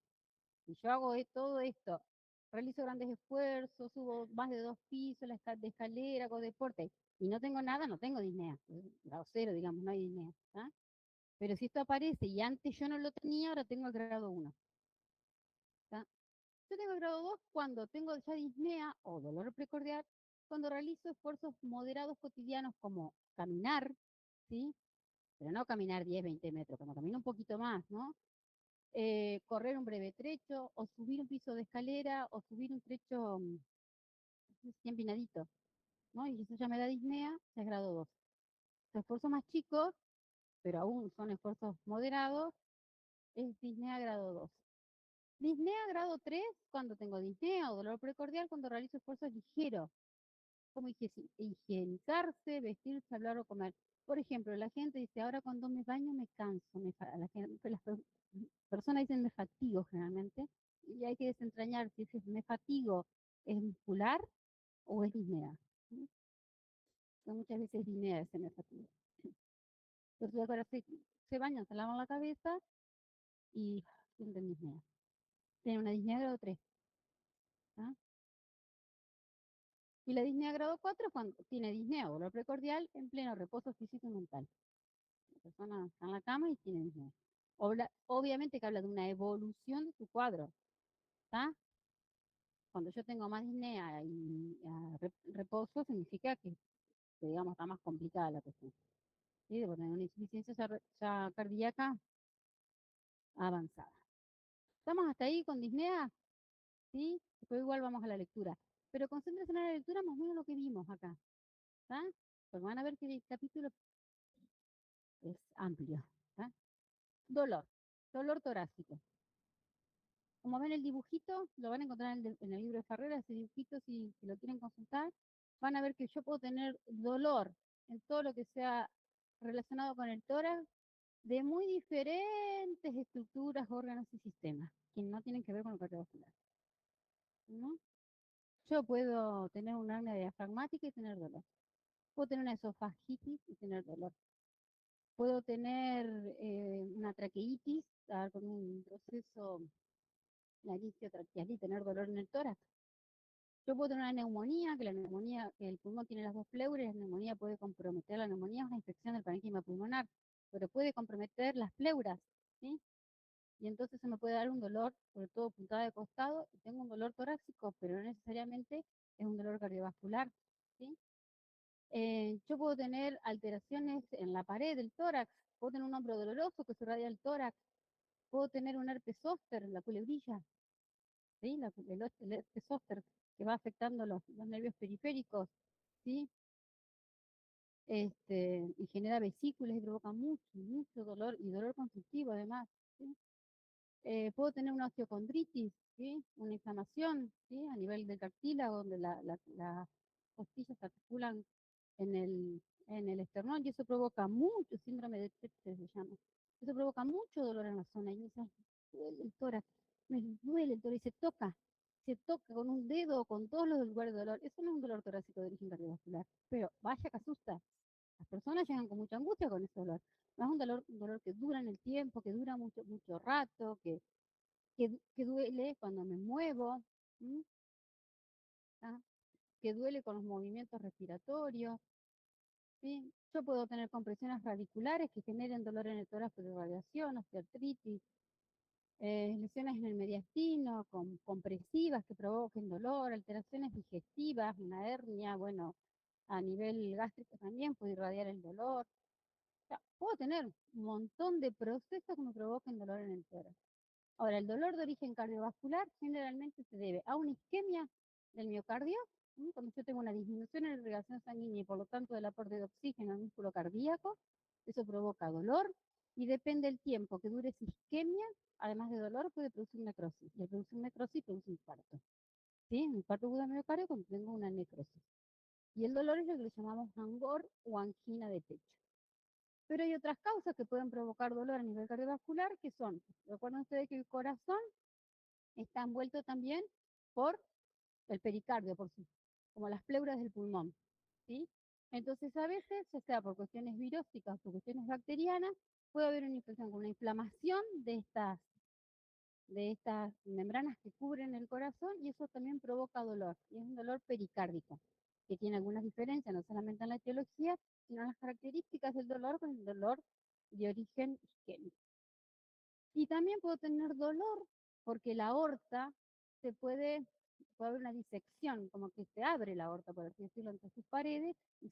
Si yo hago todo esto, realizo grandes esfuerzos, subo más de 2 pisos de escalera, hago deporte, y no tengo nada, no tengo disnea. Grado cero, digamos, no hay disnea. ¿Ah? Pero si esto aparece y antes yo no lo tenía, ahora tengo el grado 1. Yo tengo el grado 2 cuando tengo ya disnea o dolor precordial, cuando realizo esfuerzos moderados cotidianos como caminar, ¿sí? Pero no caminar 10, 20 metros, como camino un poquito más, ¿no? Correr un breve trecho, o subir un piso de escalera, o subir un trecho así empinadito, ¿no? Y eso ya me da disnea, ya es grado 2. Los esfuerzos más chicos, pero aún son esfuerzos moderados, es disnea grado 2. Disnea grado 3 cuando tengo disnea o dolor precordial, cuando realizo esfuerzos ligeros, como higienizarse, vestirse, hablar o comer. Por ejemplo, la gente dice, ahora cuando me baño me canso, la gente, personas dicen me fatigo generalmente, y hay que desentrañar si ese me fatigo es muscular o es disnea. ¿Sí? Muchas veces es disnea ese me fatigo. Entonces ahora se bañan, se lavan la cabeza y sienten disnea. Tienen una disnea grado 3. ¿Ah? Y la disnea grado 4 es cuando tiene disnea o dolor precordial en pleno reposo físico y mental. La persona está en la cama y tiene disnea. Obviamente que habla de una evolución de su cuadro. ¿Está? Cuando yo tengo más disnea y reposo, significa que, digamos, está más complicada la cuestión. ¿Sí? De tener una insuficiencia ya cardíaca avanzada. ¿Estamos hasta ahí con disnea? ¿Sí? Después igual vamos a la lectura. Pero concéntrense en la lectura más o menos lo que vimos acá. ¿Está? Porque van a ver que el capítulo es amplio. ¿Está? Dolor. Dolor torácico. Como ven el dibujito, lo van a encontrar en el libro de Farrera, ese dibujito, si lo quieren consultar, van a ver que yo puedo tener dolor en todo lo que sea relacionado con el tórax de muy diferentes estructuras, órganos y sistemas, que no tienen que ver con lo cardiovascular, ¿no? Yo puedo tener una hernia diafragmática y tener dolor. Puedo tener una esofagitis y tener dolor. Puedo tener una traqueitis, estar con un proceso naricio-traqueal y tener dolor en el tórax. Yo puedo tener una neumonía, que la neumonía, que el pulmón tiene las dos pleuras, la neumonía puede comprometer, la neumonía es una infección del parénquima pulmonar, pero puede comprometer las pleuras, ¿sí? Y entonces se me puede dar un dolor, sobre todo puntada de costado, y tengo un dolor torácico, pero no necesariamente es un dolor cardiovascular, ¿sí? Yo puedo tener alteraciones en la pared del tórax, puedo tener un hombro doloroso que se irradia el tórax, puedo tener un herpes zóster, la culebrilla, ¿sí? El herpes zóster que va afectando los nervios periféricos, ¿sí? Y genera vesículas y provoca mucho, mucho dolor y dolor conflictivo además, ¿sí? Puedo tener una osteocondritis, ¿sí? Una inflamación, ¿sí? A nivel del cartílago, donde las costillas se articulan en el esternón, y eso provoca mucho síndrome de Tietze, se llama. Eso provoca mucho dolor en la zona, y me dice, "Ay, me duele el tórax, me duele el tórax", y se toca con un dedo o con todos los lugares de dolor. Eso no es un dolor torácico de origen cardiovascular, pero vaya que asusta. Las personas llegan con mucha angustia con ese dolor. No es un dolor que dura en el tiempo, que dura mucho, mucho rato, que duele cuando me muevo, ¿m? ¿Ah? Que duele con los movimientos respiratorios, ¿sí? Yo puedo tener compresiones radiculares que generen dolor en el tórax por irradiación, osteoartritis, lesiones en el mediastino, compresivas que provoquen dolor, alteraciones digestivas, una hernia, bueno, a nivel gástrico también puede irradiar el dolor. O sea, puedo tener un montón de procesos que me provoquen dolor en el tórax. Ahora, el dolor de origen cardiovascular generalmente se debe a una isquemia del miocardio, ¿sí? Cuando yo tengo una disminución en la irrigación sanguínea y por lo tanto del aporte de oxígeno al músculo cardíaco, eso provoca dolor y depende del tiempo que dure esa isquemia, además de dolor, puede producir necrosis. Y al producir necrosis produce infarto. ¿Sí? Un infarto agudo de miocardio cuando tengo una necrosis. Y el dolor es lo que le llamamos angor o angina de pecho. Pero hay otras causas que pueden provocar dolor a nivel cardiovascular, que son, recuerden ustedes que el corazón está envuelto también por el pericardio, como las pleuras del pulmón, ¿sí? Entonces, a veces, ya sea por cuestiones viróticas o por cuestiones bacterianas, puede haber una infección con una inflamación de estas membranas que cubren el corazón, y eso también provoca dolor, y es un dolor pericárdico, que tiene algunas diferencias, no solamente en la etiología, sino en las características del dolor, con el dolor de origen isquémico. Y también puedo tener dolor porque la aorta puede haber una disección, como que se abre la aorta, por así decirlo, entre sus paredes y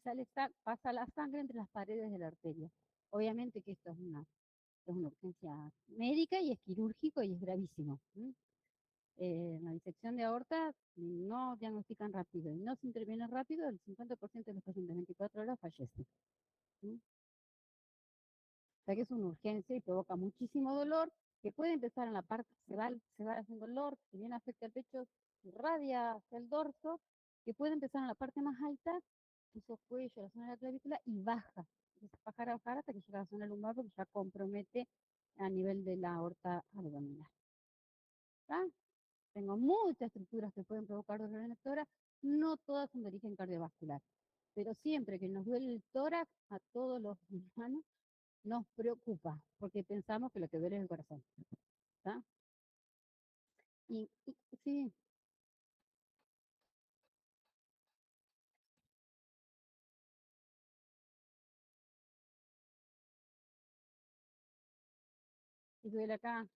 pasa la sangre entre las paredes de la arteria. Obviamente que esto es una urgencia médica y es quirúrgico y es gravísimo. La disección de aorta no diagnostican rápido y no se interviene rápido, el 50% de los pacientes en 24 horas fallecen. ¿Sí? O sea que es una urgencia y provoca muchísimo dolor, que puede empezar en la parte, se va haciendo dolor, que bien afecta el pecho, se irradia hacia el dorso, que puede empezar en la parte más alta, piso cuello, la zona de la clavícula, y baja. Empieza a bajar hasta que llega a la zona lumbar, porque ya compromete a nivel de la aorta abdominal. ¿Tá? Tengo muchas estructuras que pueden provocar dolor en el tórax, no todas son de origen cardiovascular, pero siempre que nos duele el tórax, a todos los humanos, nos preocupa, porque pensamos que lo que duele es el corazón. ¿Tá? Y sí, y duele acá.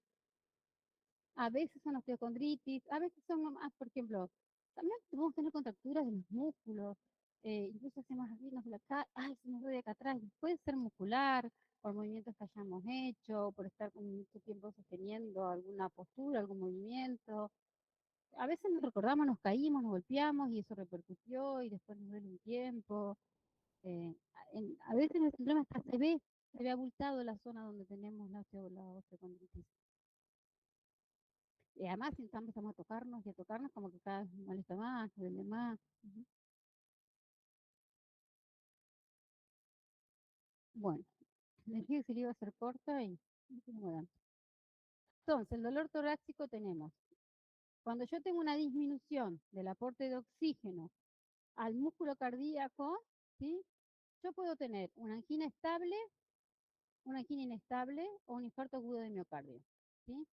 A veces son osteocondritis, a veces son más, por ejemplo, también podemos tener contracturas de los músculos, incluso hacemos así, nos duele acá, ay, se nos duele acá atrás. Puede ser muscular, por movimientos que hayamos hecho, por estar con mucho tiempo sosteniendo alguna postura, algún movimiento. A veces nos recordamos, nos caímos, nos golpeamos y eso repercutió y después nos duele un tiempo. A veces en el síndrome hasta se ve abultado la zona donde tenemos la osteocondritis. Y además si empezamos a tocarnos y a tocarnos, como que cada vez molesta más, duele más. Ujú. Bueno, les dije que se le iba a hacer corta y bueno. Entonces, el dolor torácico tenemos. Cuando yo tengo una disminución del aporte de oxígeno al músculo cardíaco, ¿sí? Yo puedo tener una angina estable, una angina inestable o un infarto agudo de miocardio. ¿Sí?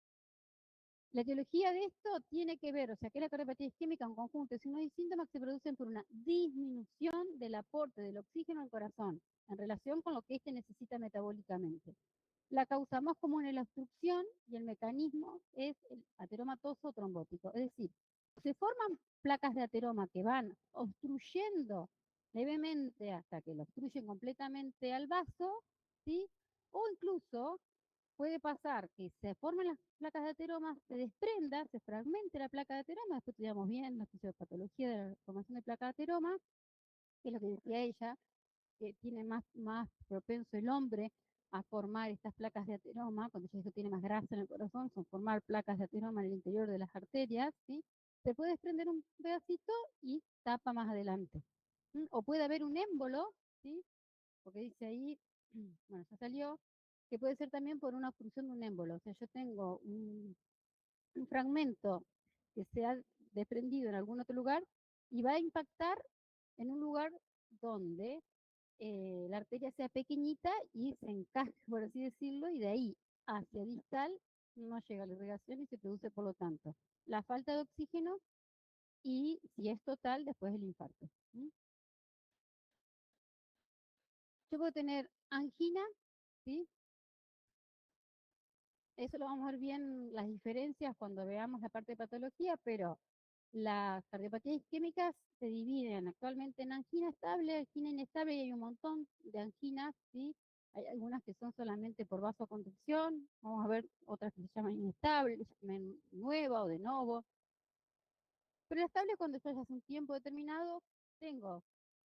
La etiología de esto tiene que ver, o sea, que la cardiopatía isquémica, un conjunto de signos y síntomas que se producen por una disminución del aporte del oxígeno al corazón en relación con lo que éste necesita metabólicamente. La causa más común es la obstrucción y el mecanismo es el ateromatoso trombótico. Es decir, se forman placas de ateroma que van obstruyendo levemente hasta que lo obstruyen completamente al vaso, ¿sí? O incluso puede pasar que se formen las placas de ateroma, se desprenda, se fragmente la placa de ateroma, después estudiamos bien la fisiopatología de la formación de placa de ateroma, que es lo que decía ella, que tiene más propenso el hombre a formar estas placas de ateroma, cuando ya eso tiene más grasa en el corazón, son formar placas de ateroma en el interior de las arterias, ¿sí? Se puede desprender un pedacito y tapa más adelante. O puede haber un émbolo, ¿sí? Porque dice ahí, bueno, ya salió, que puede ser también por una obstrucción de un émbolo. O sea, yo tengo un fragmento que se ha desprendido en algún otro lugar y va a impactar en un lugar donde la arteria sea pequeñita y se encaje, por así decirlo, y de ahí hacia distal no llega la irrigación y se produce, por lo tanto, la falta de oxígeno y, si es total, después el infarto. ¿Mm? Yo puedo tener angina, ¿sí? Eso lo vamos a ver bien las diferencias cuando veamos la parte de patología, pero las cardiopatías isquémicas se dividen actualmente en angina estable, angina inestable, y hay un montón de anginas, ¿sí? Hay algunas que son solamente por vasoconstricción, vamos a ver otras que se llaman inestables, nueva o de novo. Pero la estable es cuando yo ya hace un tiempo determinado tengo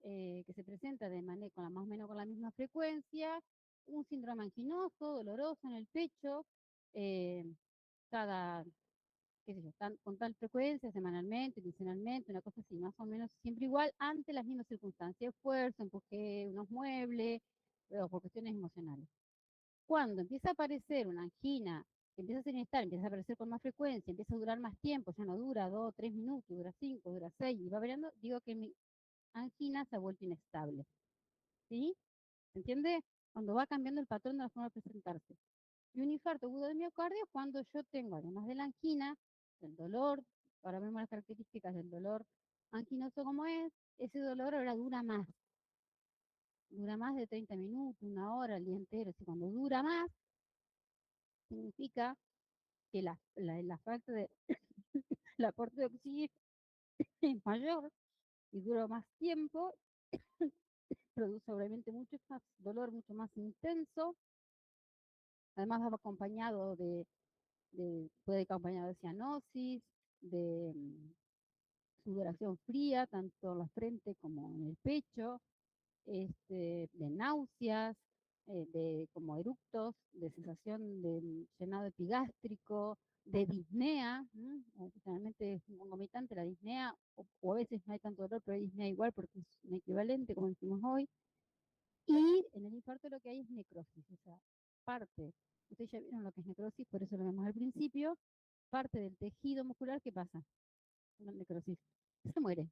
que se presenta de manera con la, más o menos con la misma frecuencia, un síndrome anginoso, doloroso en el pecho, eh, cada qué sé yo, con tal frecuencia, semanalmente, quincenalmente, una cosa así, más o menos siempre igual, ante las mismas circunstancias, esfuerzo, empujé unos muebles, o por cuestiones emocionales. Cuando empieza a aparecer una angina, que empieza a ser inestable, empieza a aparecer con más frecuencia, empieza a durar más tiempo, ya no dura 2 o 3 minutos, dura 5, dura 6, y va variando, digo que mi angina se ha vuelto inestable. ¿Sí? ¿Se entiende? Cuando va cambiando el patrón de la forma de presentarse. Y un infarto agudo de miocardio cuando yo tengo, además de la angina, el dolor, ahora vemos las características del dolor anginoso como es, ese dolor ahora dura más de 30 minutos, una hora, el día entero. Y cuando dura más, significa que la falta de, el aporte de oxígeno es mayor y dura más tiempo, produce obviamente mucho más dolor, mucho más intenso, además va acompañado puede ir acompañado de cianosis, de sudoración fría, tanto en la frente como en el pecho, de náuseas, de como eructos, de sensación de llenado epigástrico, de disnea, generalmente es un concomitante la disnea, o a veces no hay tanto dolor, pero hay disnea igual porque es un equivalente, como decimos hoy. Y en el infarto lo que hay es necrosis, o sea, parte, ustedes ya vieron lo que es necrosis, por eso lo vemos al principio, parte del tejido muscular, ¿qué pasa? Una necrosis, se muere.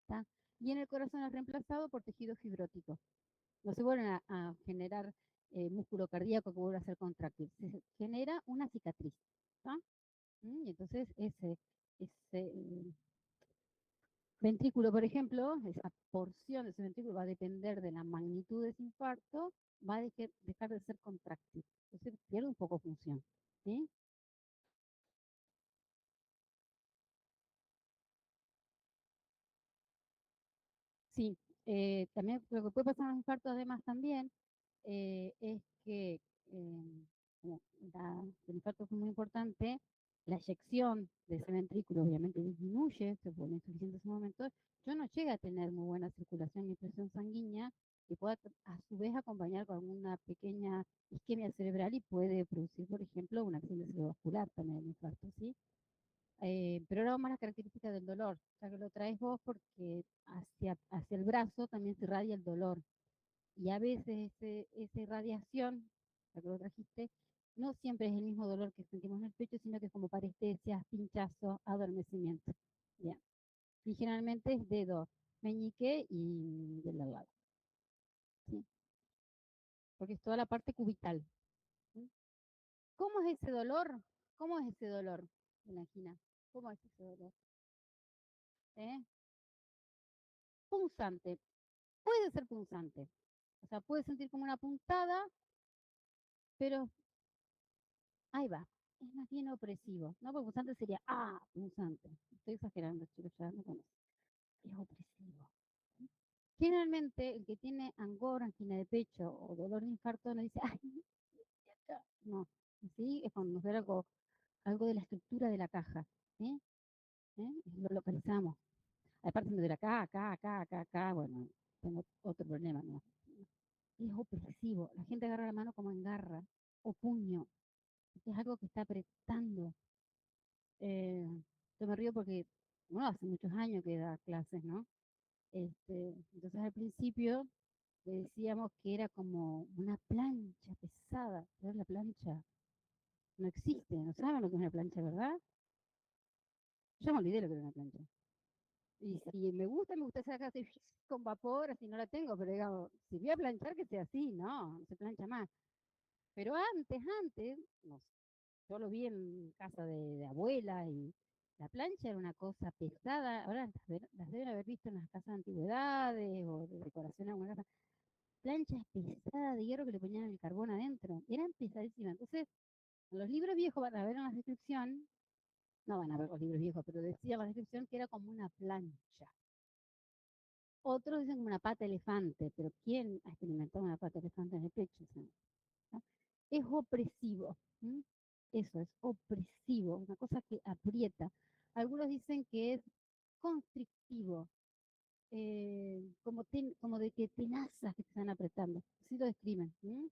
¿Tá? Y en el corazón es reemplazado por tejido fibrótico. No se vuelven a generar músculo cardíaco que vuelva a ser contráctil. Se genera una cicatriz. ¿Tá? Y entonces ese ventrículo, por ejemplo, esa porción de ese ventrículo va a depender de la magnitud de ese infarto, va a dejar de ser contráctil. Entonces pierde un poco función. ¿Sí? Sí, también lo que puede pasar en los infartos además también es que como el infarto fue muy importante, la eyección de ese ventrículo obviamente disminuye, se pone insuficiente en ese momento, yo no llega a tener muy buena circulación y presión sanguínea y puede a su vez acompañar con una pequeña isquemia cerebral y puede producir, por ejemplo, un accidente cerebrovascular también el infarto, ¿sí? Pero ahora vamos a las características del dolor, ya que lo traes vos porque hacia el brazo también se irradia el dolor. Y a veces esa irradiación, ya que lo trajiste, no siempre es el mismo dolor que sentimos en el pecho, sino que es como parestesias, pinchazo, adormecimiento. Bien. Y generalmente es dedo, meñique y del lado. ¿Sí? Porque es toda la parte cubital. ¿Sí? ¿Cómo es ese dolor? ¿Cómo es ese dolor de la angina? ¿Cómo es ese dolor? ¿Eh? Punzante. Puede ser punzante. O sea, puede sentir como una puntada, pero ahí va. Es más bien opresivo. No, porque punzante sería, punzante. Estoy exagerando, chicos, ya no conozco. Es opresivo. Generalmente, el que tiene angor, angina de pecho o dolor de infarto no dice, ay, ya está. No. Sí, es cuando nos ve algo de la estructura de la caja. ¿Eh? ¿Eh? Lo localizamos. Aparte de acá, acá, acá, acá, acá, bueno, tengo otro problema, ¿no? Es opresivo. opresivo. La gente agarra la mano como en garra o puño. Es algo que está apretando. Yo me río porque, bueno, hace muchos años que da clases, ¿no? Entonces al principio le decíamos que era como una plancha pesada, pero la plancha no existe, no saben lo que es una plancha, ¿verdad? Yo me olvidé lo que era una plancha. Y si me gusta esa casa con vapor, así no la tengo, pero digamos, si voy a planchar, que sea así, no se plancha más. Pero antes, no sé, yo lo vi en casa de abuela y la plancha era una cosa pesada. Ahora las deben haber visto en las casas de antigüedades o de decoración en alguna casa. Planchas pesadas de hierro que le ponían el carbón adentro. Eran pesadísimas. Entonces, en los libros viejos van a ver en la descripción, no van a ver los libros viejos, pero decía la descripción que era como una plancha. Otros dicen como una pata de elefante, pero ¿quién ha experimentado una pata de elefante en el pecho? O sea, ¿no? Es opresivo. ¿M? Eso es opresivo, una cosa que aprieta. Algunos dicen que es constrictivo, como de que tenazas que te están apretando. Así lo describen. ¿M?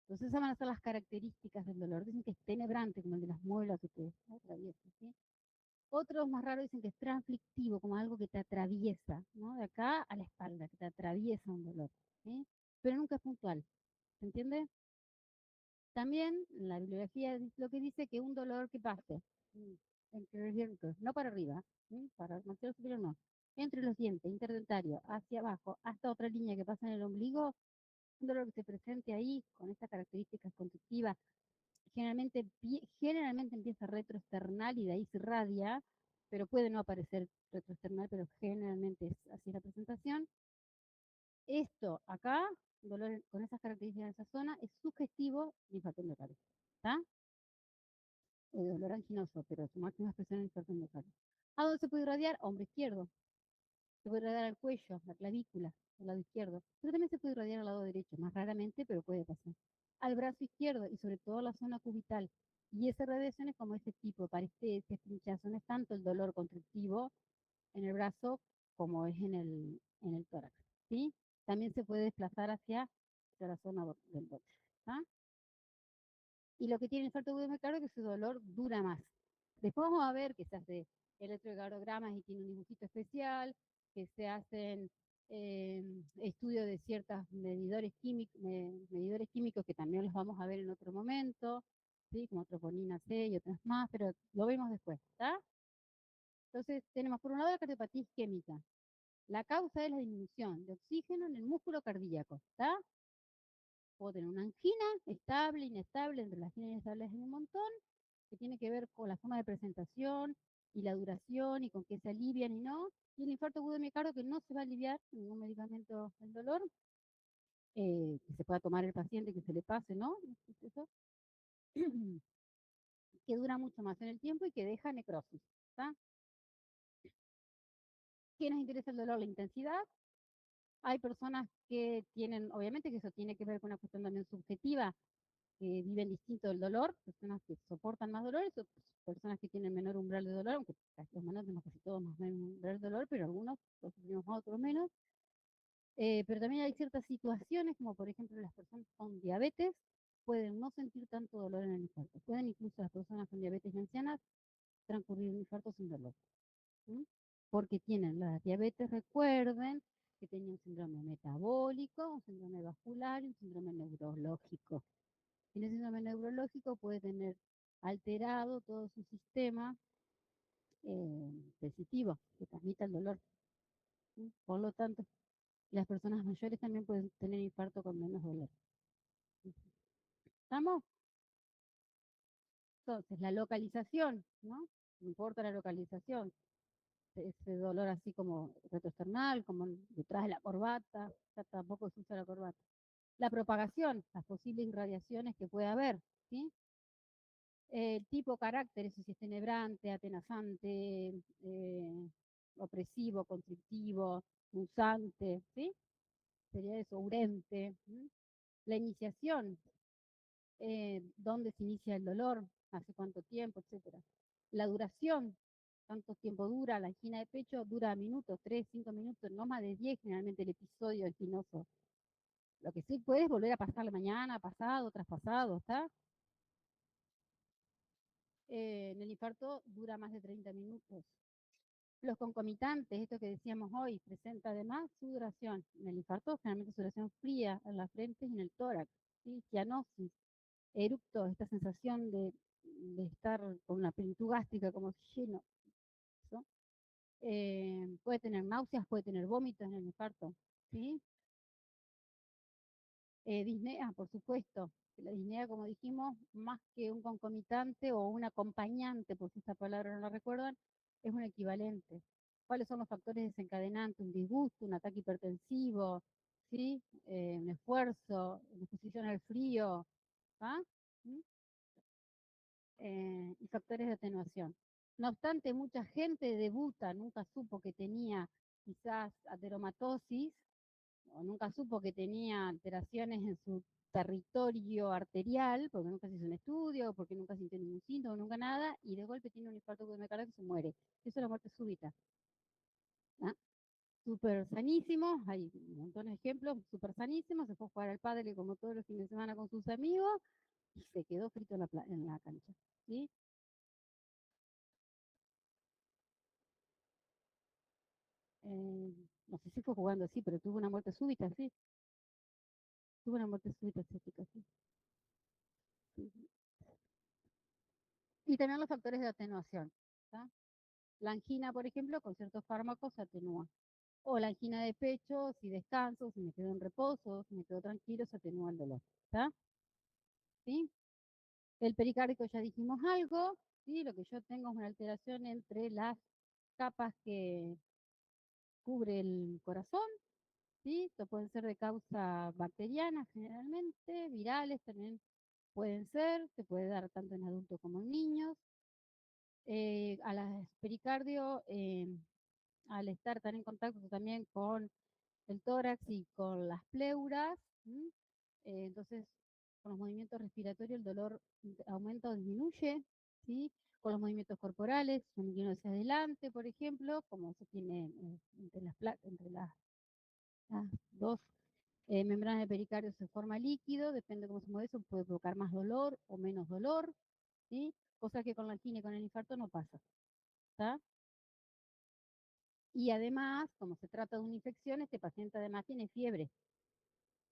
Entonces esas van a ser las características del dolor. Dicen que es tenebrante, como el de las muelas que te atraviesa. ¿Sí? Otros más raros dicen que es transflictivo, como algo que te atraviesa, ¿no? De acá a la espalda, que te atraviesa un dolor. ¿Sí? Pero nunca es puntual. ¿Se entiende? También la bibliografía es lo que dice que un dolor que pase entre los dientes, no para arriba, para el maxilar superior no, entre los dientes, interdentario, hacia abajo, hasta otra línea que pasa en el ombligo, un dolor que se presente ahí con estas características conductivas, generalmente empieza retroesternal y de ahí se irradia, pero puede no aparecer retroesternal, pero generalmente es así la presentación. Esto acá, dolor con esas características en esa zona, es sugestivo de infarto endocardio. ¿Está? O de dolor anginoso, pero su máxima expresión es infarto endocardio. ¿A dónde se puede irradiar? Hombro izquierdo. Se puede irradiar al cuello, la clavícula, al lado izquierdo. Pero también se puede irradiar al lado derecho, más raramente, pero puede pasar. Al brazo izquierdo y sobre todo a la zona cubital. Y esa radiación es como ese tipo, parestesia, pinchazo. No es tanto el dolor contractivo en el brazo como es en el tórax. ¿Sí? También se puede desplazar hacia la zona del bote. ¿Ah? Y lo que tiene el infarto agudo de miocardio es que su dolor dura más. Después vamos a ver que se hace electrocardiogramas y tiene un dibujito especial, que se hacen estudios de ciertos medidores químicos que también los vamos a ver en otro momento, ¿sí? Como troponina C y otras más, pero lo vemos después, ¿está? Entonces tenemos por un lado la cardiopatía isquémica. La causa es la disminución de oxígeno en el músculo cardíaco, ¿está? Puedo tener una angina estable, inestable, entre las anginas inestables hay un montón, que tiene que ver con la forma de presentación y la duración y con qué se alivian y no. Y el infarto agudo de miocardio que no se va a aliviar con ningún medicamento del dolor, que se pueda tomar el paciente, que se le pase, ¿no? Eso, que dura mucho más en el tiempo y que deja necrosis. ¿Está? ¿Qué nos interesa el dolor? La intensidad. Hay personas que tienen, obviamente que eso tiene que ver con una cuestión también subjetiva, que viven distinto el dolor, personas que soportan más dolores, o personas que tienen menor umbral de dolor, aunque casi los humanos tenemos casi todos más o menos umbral de dolor, pero algunos los sufrimos más, otros menos. Pero también hay ciertas situaciones, como por ejemplo las personas con diabetes, pueden no sentir tanto dolor en el infarto. Pueden incluso las personas con diabetes y ancianas transcurrir un infarto sin dolor. ¿Sí? Porque tienen la diabetes, recuerden que tienen un síndrome metabólico, un síndrome vascular y un síndrome neurológico. En el síndrome neurológico puede tener alterado todo su sistema sensitivo que transmite el dolor. ¿Sí? Por lo tanto, las personas mayores también pueden tener infarto con menos dolor. ¿Estamos? Entonces, la localización, ¿no? No importa la localización. Ese dolor así como retroesternal, como detrás de la corbata, ya tampoco se usa la corbata. La propagación, las posibles irradiaciones que puede haber, ¿sí? El tipo, carácter, eso si es tenebrante, atenazante, opresivo, constrictivo, punzante, ¿sí? Sería eso, urente. ¿Sí? La iniciación, dónde se inicia el dolor, hace cuánto tiempo, etcétera. La duración, cuánto tiempo dura, la angina de pecho dura minutos, 3, 5 minutos, no más de 10 generalmente el episodio espinoso. Lo que sí puedes volver a pasarle mañana, pasado, traspasado, ¿está? En el infarto dura más de 30 minutos. Los concomitantes, esto que decíamos hoy, presenta además sudoración. En el infarto, generalmente sudoración fría en la frente y en el tórax, ¿sí? Cianosis, eructo, esta sensación de estar con una plenitud gástrica como lleno. ¿No? Puede tener náuseas, puede tener vómitos en el infarto, ¿sí? Disnea, por supuesto. La disnea, como dijimos, más que un concomitante o un acompañante, por si esta palabra no la recuerdan, es un equivalente. ¿Cuáles son los factores desencadenantes? Un disgusto, un ataque hipertensivo, ¿sí? Un esfuerzo, una exposición al frío, ¿ah? ¿Mm? Y factores de atenuación. No obstante, mucha gente debuta, nunca supo que tenía quizás ateromatosis, o nunca supo que tenía alteraciones en su territorio arterial, porque nunca se hizo un estudio, porque nunca sintió ningún síntoma, nunca nada, y de golpe tiene un infarto de miocardio y se muere. Eso es la muerte súbita. ¿Ah? Súper sanísimo, hay un montón de ejemplos, súper sanísimo, se fue a jugar al pádel como todos los fines de semana con sus amigos y se quedó frito en la cancha. ¿Sí? No sé si fue jugando así, pero tuvo una muerte súbita, sí. Tuvo una muerte súbita, sí. Sí. Y también los factores de atenuación. ¿Tá? La angina, por ejemplo, con ciertos fármacos se atenúa. O la angina de pecho, si descanso, si me quedo en reposo, si me quedo tranquilo, se atenúa el dolor. ¿Está? ¿Sí? El pericárdico ya dijimos algo. ¿Sí? Lo que yo tengo es una alteración entre las capas que cubre el corazón. ¿Sí? Esto pueden ser de causa bacteriana generalmente, virales también pueden ser, se puede dar tanto en adultos como en niños. A las pericardio, al estar tan en contacto también con el tórax y con las pleuras, entonces con los movimientos respiratorios el dolor aumenta o disminuye, ¿sí? Con los movimientos corporales, un inclino hacia adelante, por ejemplo, como se tiene entre las dos membranas de pericardio se forma líquido, depende de cómo se mueve eso, puede provocar más dolor o menos dolor, ¿sí? Cosa que con la angina y con el infarto no pasa, ¿está? Y además, como se trata de una infección, este paciente además tiene fiebre.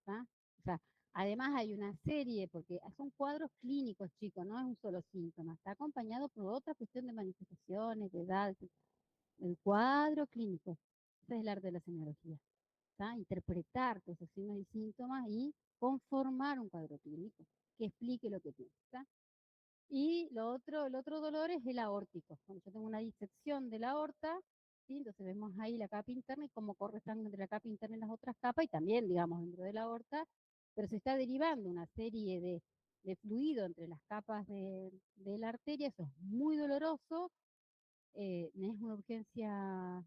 ¿Tá? O sea, además hay una serie, porque son cuadros clínicos, chicos, no es un solo síntoma, está acompañado por otra cuestión de manifestaciones, de edad, el cuadro clínico. Ese es el arte de la semiología. ¿Tá? Interpretar esos signos y síntomas y conformar un cuadro clínico que explique lo que tiene. ¿Tá? Y el otro dolor es el aórtico. Cuando yo tengo una disección de la aorta, ¿sí? Entonces vemos ahí la capa interna y cómo corre sangre entre la capa interna y las otras capas, y también, digamos, dentro de la aorta, pero se está derivando una serie de fluido entre las capas de la arteria, eso es muy doloroso, es una urgencia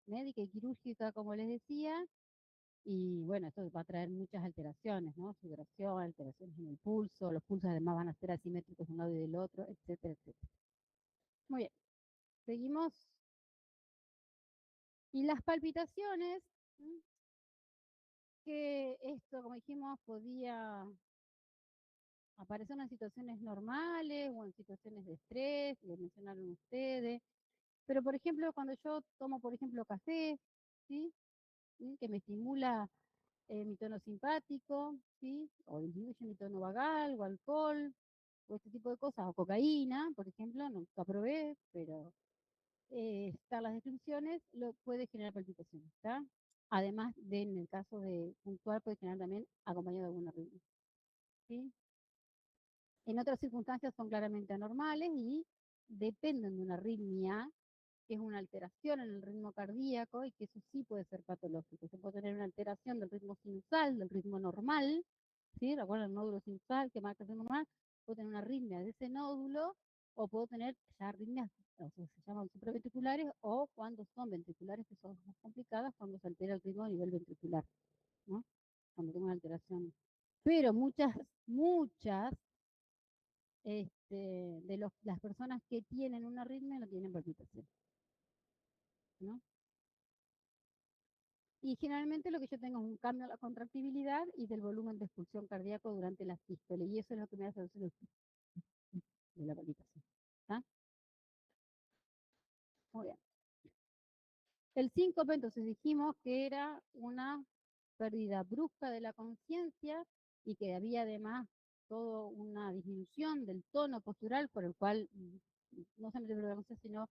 médica y quirúrgica, como les decía, y bueno, esto va a traer muchas alteraciones, ¿no? Sudoración, alteraciones en el pulso, los pulsos además van a ser asimétricos de un lado y del otro, etcétera, etcétera. Muy bien, seguimos. Y las palpitaciones, que esto, como dijimos, podía aparecer en situaciones normales o en situaciones de estrés, lo mencionaron ustedes, pero por ejemplo, cuando yo tomo, por ejemplo, café, ¿sí? ¿Sí? Que me estimula mi tono simpático, ¿sí? O disminuye mi tono vagal, o alcohol, o este tipo de cosas, o cocaína, por ejemplo, nunca probé, pero están las descripciones, lo puede generar palpitaciones, ¿está? Además de, en el caso de puntual, puede generar también acompañado de alguna arritmia, ¿sí? En otras circunstancias son claramente anormales y dependen de una arritmia, que es una alteración en el ritmo cardíaco y que eso sí puede ser patológico. Se puede tener una alteración del ritmo sinusal, del ritmo normal, ¿sí? ¿Recuerdan el nódulo sinusal que marca el ritmo normal? Puedo tener una arritmia de ese nódulo o puedo tener ya arritmias, o sea, se llaman supraventriculares, o cuando son ventriculares, que son más complicadas, cuando se altera el ritmo a nivel ventricular, ¿no? Cuando tengo una alteración. Pero muchas las personas que tienen una arritmia no tienen palpitación, ¿no? Y generalmente lo que yo tengo es un cambio en la contractibilidad y del volumen de expulsión cardíaco durante la sístole, y eso es lo que me hace hacer el de la palpitación. ¿Está? Muy bien. El síncope, entonces dijimos que era una pérdida brusca de la conciencia y que había además toda una disminución del tono postural por el cual no solamente pierdo la conciencia, sino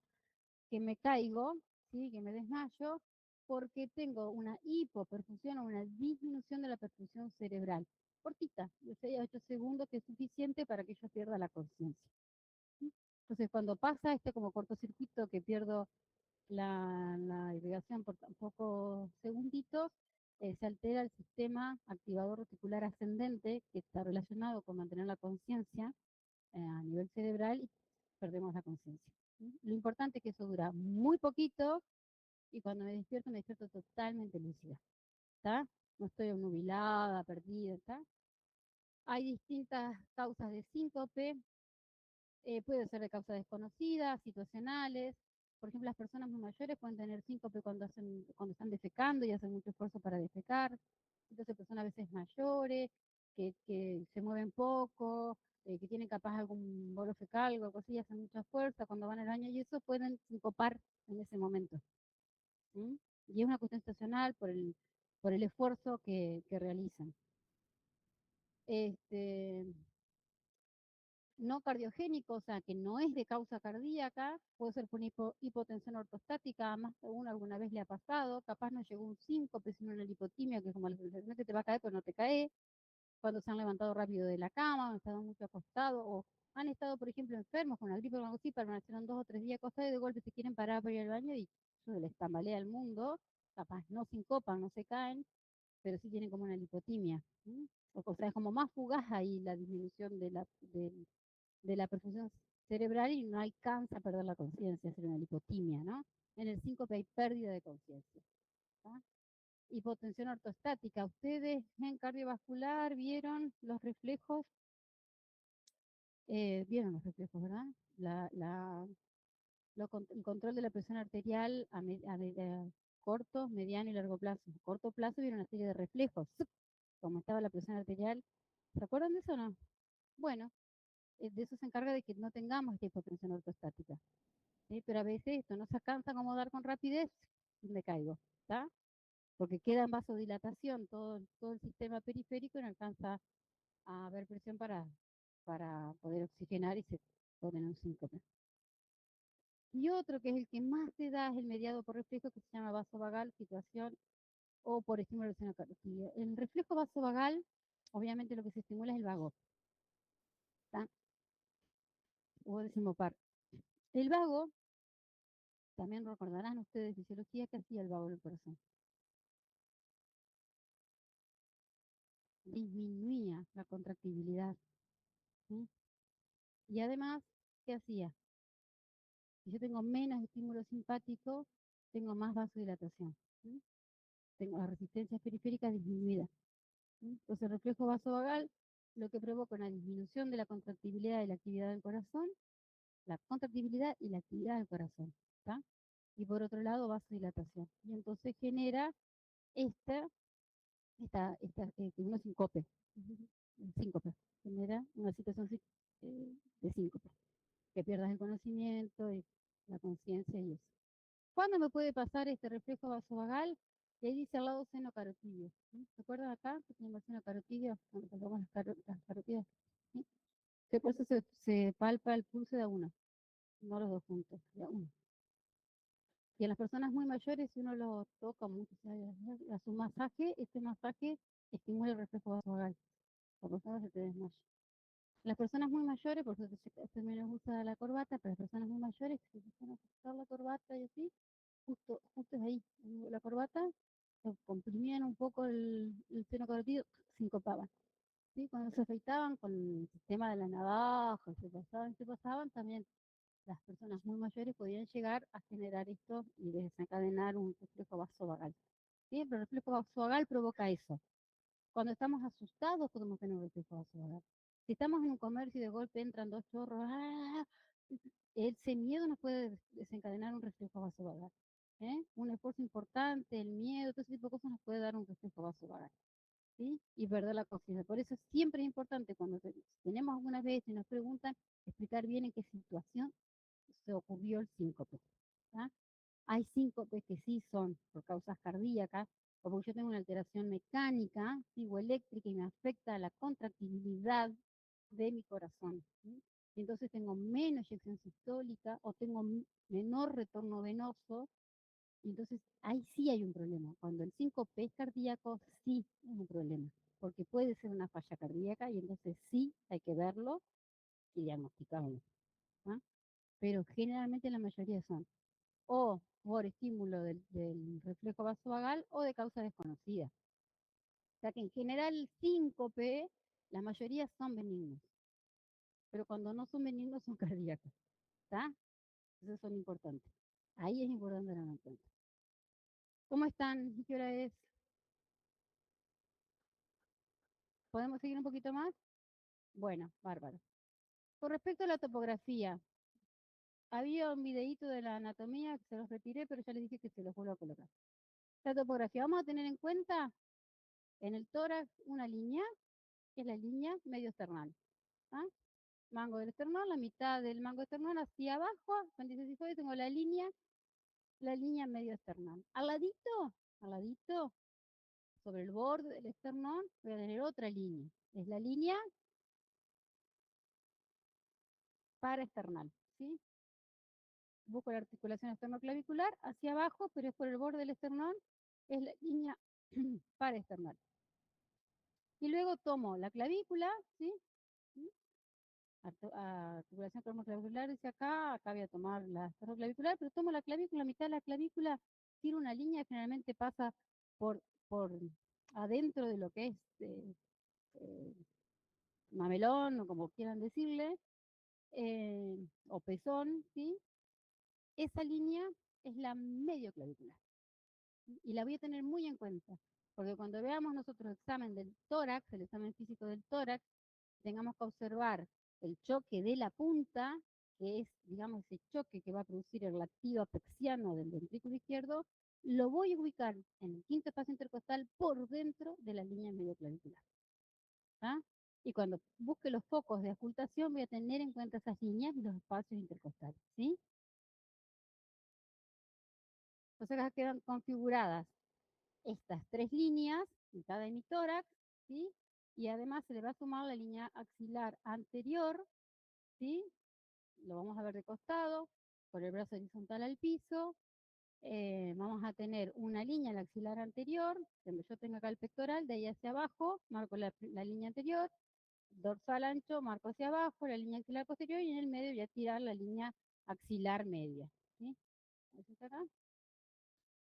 que me caigo, ¿sí? Que me desmayo, porque tengo una hipoperfusión o una disminución de la perfusión cerebral. Cortita, de 6 a 8 segundos, que es suficiente para que yo pierda la conciencia. Entonces, cuando pasa este como cortocircuito, que pierdo la irrigación por tan pocos segunditos, se altera el sistema activador reticular ascendente, que está relacionado con mantener la conciencia a nivel cerebral, y perdemos la conciencia. Lo importante es que eso dura muy poquito y cuando me despierto totalmente lúcida. ¿Está? No estoy obnubilada, perdida. ¿Está? Hay distintas causas de síncope. Puede ser de causa desconocida, situacionales. Por ejemplo, las personas muy mayores pueden tener síncope cuando están defecando y hacen mucho esfuerzo para defecar. Entonces, personas a veces mayores, que se mueven poco, que tienen capaz algún bolo fecal o algo así, hacen mucha fuerza cuando van al baño y eso pueden sincopar en ese momento. ¿Mm? Y es una cuestión estacional por el esfuerzo que realizan. Este, no cardiogénico, o sea, que no es de causa cardíaca, puede ser por hipotensión ortostática, más de uno alguna vez le ha pasado, capaz no llegó un síncope, sino una lipotimia, que es como la sensación que te va a caer, pero no te cae, cuando se han levantado rápido de la cama, han estado mucho acostados, o han estado, por ejemplo, enfermos con una gripe o algo así, permanecieron 2 o 3 días acostados y de golpe se quieren parar para ir al baño y eso les tambalea el mundo, capaz no sincopan, no se caen, pero sí tienen como una lipotimia. O sea, es como más fugaz ahí la disminución de la perfusión cerebral y no alcanza a perder la conciencia, hacer una lipotimia, ¿no? En el síncope hay pérdida de conciencia. Hipotensión ortostática. Ustedes en cardiovascular vieron los reflejos, ¿verdad? El control de la presión arterial a corto, mediano y largo plazo. A corto plazo vieron una serie de reflejos, como estaba la presión arterial. ¿Se acuerdan de eso o no? Bueno, de eso se encarga de que no tengamos esta hipotensión ortostática. ¿Sí? Pero a veces esto no se alcanza a acomodar con rapidez, me caigo, ¿está? Porque queda en vasodilatación todo el sistema periférico y no alcanza a haber presión para poder oxigenar y se pone en un síncope. Y otro que es el que más se da es el mediado por reflejo, que se llama vasovagal, situación o por estimulación de carotidia. El reflejo vasovagal, obviamente lo que se estimula es el vago, ¿está? O decimopar. El vago, también recordarán ustedes de fisiología que hacía el vago en el corazón. Disminuía la contractibilidad. ¿Sí? Y además, ¿qué hacía? Si yo tengo menos estímulo simpático, tengo más vasodilatación. ¿Sí? Tengo la resistencia periférica disminuida. ¿Sí? Entonces, el reflejo vasovagal lo que provoca una disminución de la contractibilidad y la actividad del corazón, la contractibilidad y la actividad del corazón. ¿Está? Y por otro lado, vasodilatación. Y entonces genera esta, que uno síncope. Síncope. Genera una situación de síncope. Que pierdas el conocimiento y la conciencia y eso. ¿Cuándo me puede pasar este reflejo vasovagal? Y ahí dice al lado seno carotidio. ¿Sí? ¿Se acuerdan acá que tenemos seno carotidio? Cuando pasamos las carotidas. ¿Sí? Que por eso se palpa el pulso de a uno, no los dos juntos, de a uno. Y en las personas muy mayores, si uno lo toca mucho, a su masaje, este masaje estimula el reflejo vasovagal. Por lo tanto, se te desmaya. Las personas muy mayores, por eso se menos usa la corbata, pero las personas muy mayores que se empiezan a ajustar la corbata y así, justo es ahí, la corbata, comprimían un poco el seno carotidio, sincopaban. ¿Sí? Cuando se afeitaban con el sistema de la navaja, se pasaban, también las personas muy mayores podían llegar a generar esto y desencadenar un reflejo vasovagal. ¿Sí? Pero el reflejo vasovagal provoca eso. Cuando estamos asustados podemos tener un reflejo vasovagal. Si estamos en un comercio y de golpe entran 2 chorros, ese miedo nos puede desencadenar un reflejo vasovagal. Un esfuerzo importante, el miedo, todo ese tipo de cosas nos puede dar un reflejo vasovagal, ¿sí? Y perder la conciencia. Por eso siempre es importante cuando tenemos alguna vez y nos preguntan, explicar bien en qué situación se ocurrió el síncope. ¿Tá? Hay síncopes que sí son por causas cardíacas, o porque yo tengo una alteración mecánica, ¿sí? O eléctrica y me afecta la contractibilidad de mi corazón. ¿Sí? Y entonces tengo menos eyección sistólica o tengo menor retorno venoso, y entonces ahí sí hay un problema. Cuando el síncope es cardíaco, sí es un problema, porque puede ser una falla cardíaca y entonces sí hay que verlo y diagnosticarlo. ¿Ah? Pero generalmente la mayoría son o por estímulo del reflejo vasovagal o de causa desconocida. O sea que en general el síncope, la mayoría son benignos, pero cuando no son benignos son cardíacos. ¿Está? Esos son importantes. Ahí es importante tenerlo en cuenta. ¿Cómo están? ¿Qué hora es? ¿Podemos seguir un poquito más? Bueno, bárbaro. Con respecto a la topografía, había un videíto de la anatomía que se los retiré, pero ya les dije que se los vuelvo a colocar. La topografía, vamos a tener en cuenta en el tórax una línea, que es la línea medio esternal. ¿Ah? Mango del esternón, la mitad del mango esternón hacia abajo, cuando dice si tengo la línea medio esternal. Al ladito, sobre el borde del esternón, voy a tener otra línea. Es la línea paraesternal, ¿sí? Busco la articulación esternoclavicular hacia abajo, pero es por el borde del esternón, es la línea paraesternal. Y luego tomo la clavícula, ¿sí? Articulación esternoclavicular dice acá voy a tomar la esternoclavicular, pero tomo la clavícula, mitad de la clavícula, tiro una línea que generalmente pasa por adentro de lo que es eh, mamelón, o como quieran decirle, o pezón, ¿sí? Esa línea es la medio clavicular. Y la voy a tener muy en cuenta, porque cuando veamos nosotros el examen del tórax, el examen físico del tórax, tengamos que observar el choque de la punta, que es, digamos, ese choque que va a producir el latido apexiano del ventrículo izquierdo, lo voy a ubicar en el quinto espacio intercostal por dentro de la línea medioclavicular. ¿Ah? Y cuando busque los focos de ocultación, voy a tener en cuenta esas líneas y los espacios intercostales. ¿Sí? Entonces acá quedan configuradas estas tres líneas en cada hemitórax, ¿sí? Y además se le va a sumar la línea axilar anterior, ¿sí? Lo vamos a ver de costado, con el brazo horizontal al piso. Vamos a tener una línea en la axilar anterior, donde yo tengo acá el pectoral, de ahí hacia abajo, marco la línea anterior, dorsal ancho, marco hacia abajo, la línea axilar posterior, y en el medio voy a tirar la línea axilar media. ¿Sí? ¿Así está acá?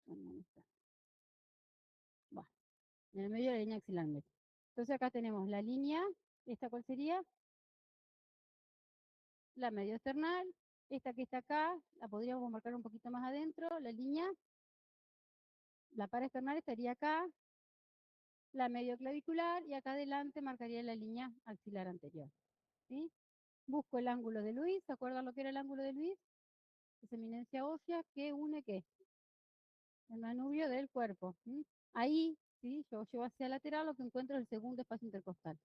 Bueno, ¿dónde está? Bueno, en el medio la línea axilar media. Entonces acá tenemos la línea, ¿esta cuál sería? La medio external. Esta que está acá, la podríamos marcar un poquito más adentro, la línea. La paraesternal estaría acá, la medio clavicular, y acá adelante marcaría la línea axilar anterior. ¿Sí? Busco el ángulo de Luis, ¿se acuerdan lo que era el ángulo de Luis? Es eminencia ósea que une ¿qué? El manubrio del cuerpo. ¿Sí? Ahí, ¿sí? Yo llevo hacia lateral, lo que encuentro es el segundo espacio intercostal.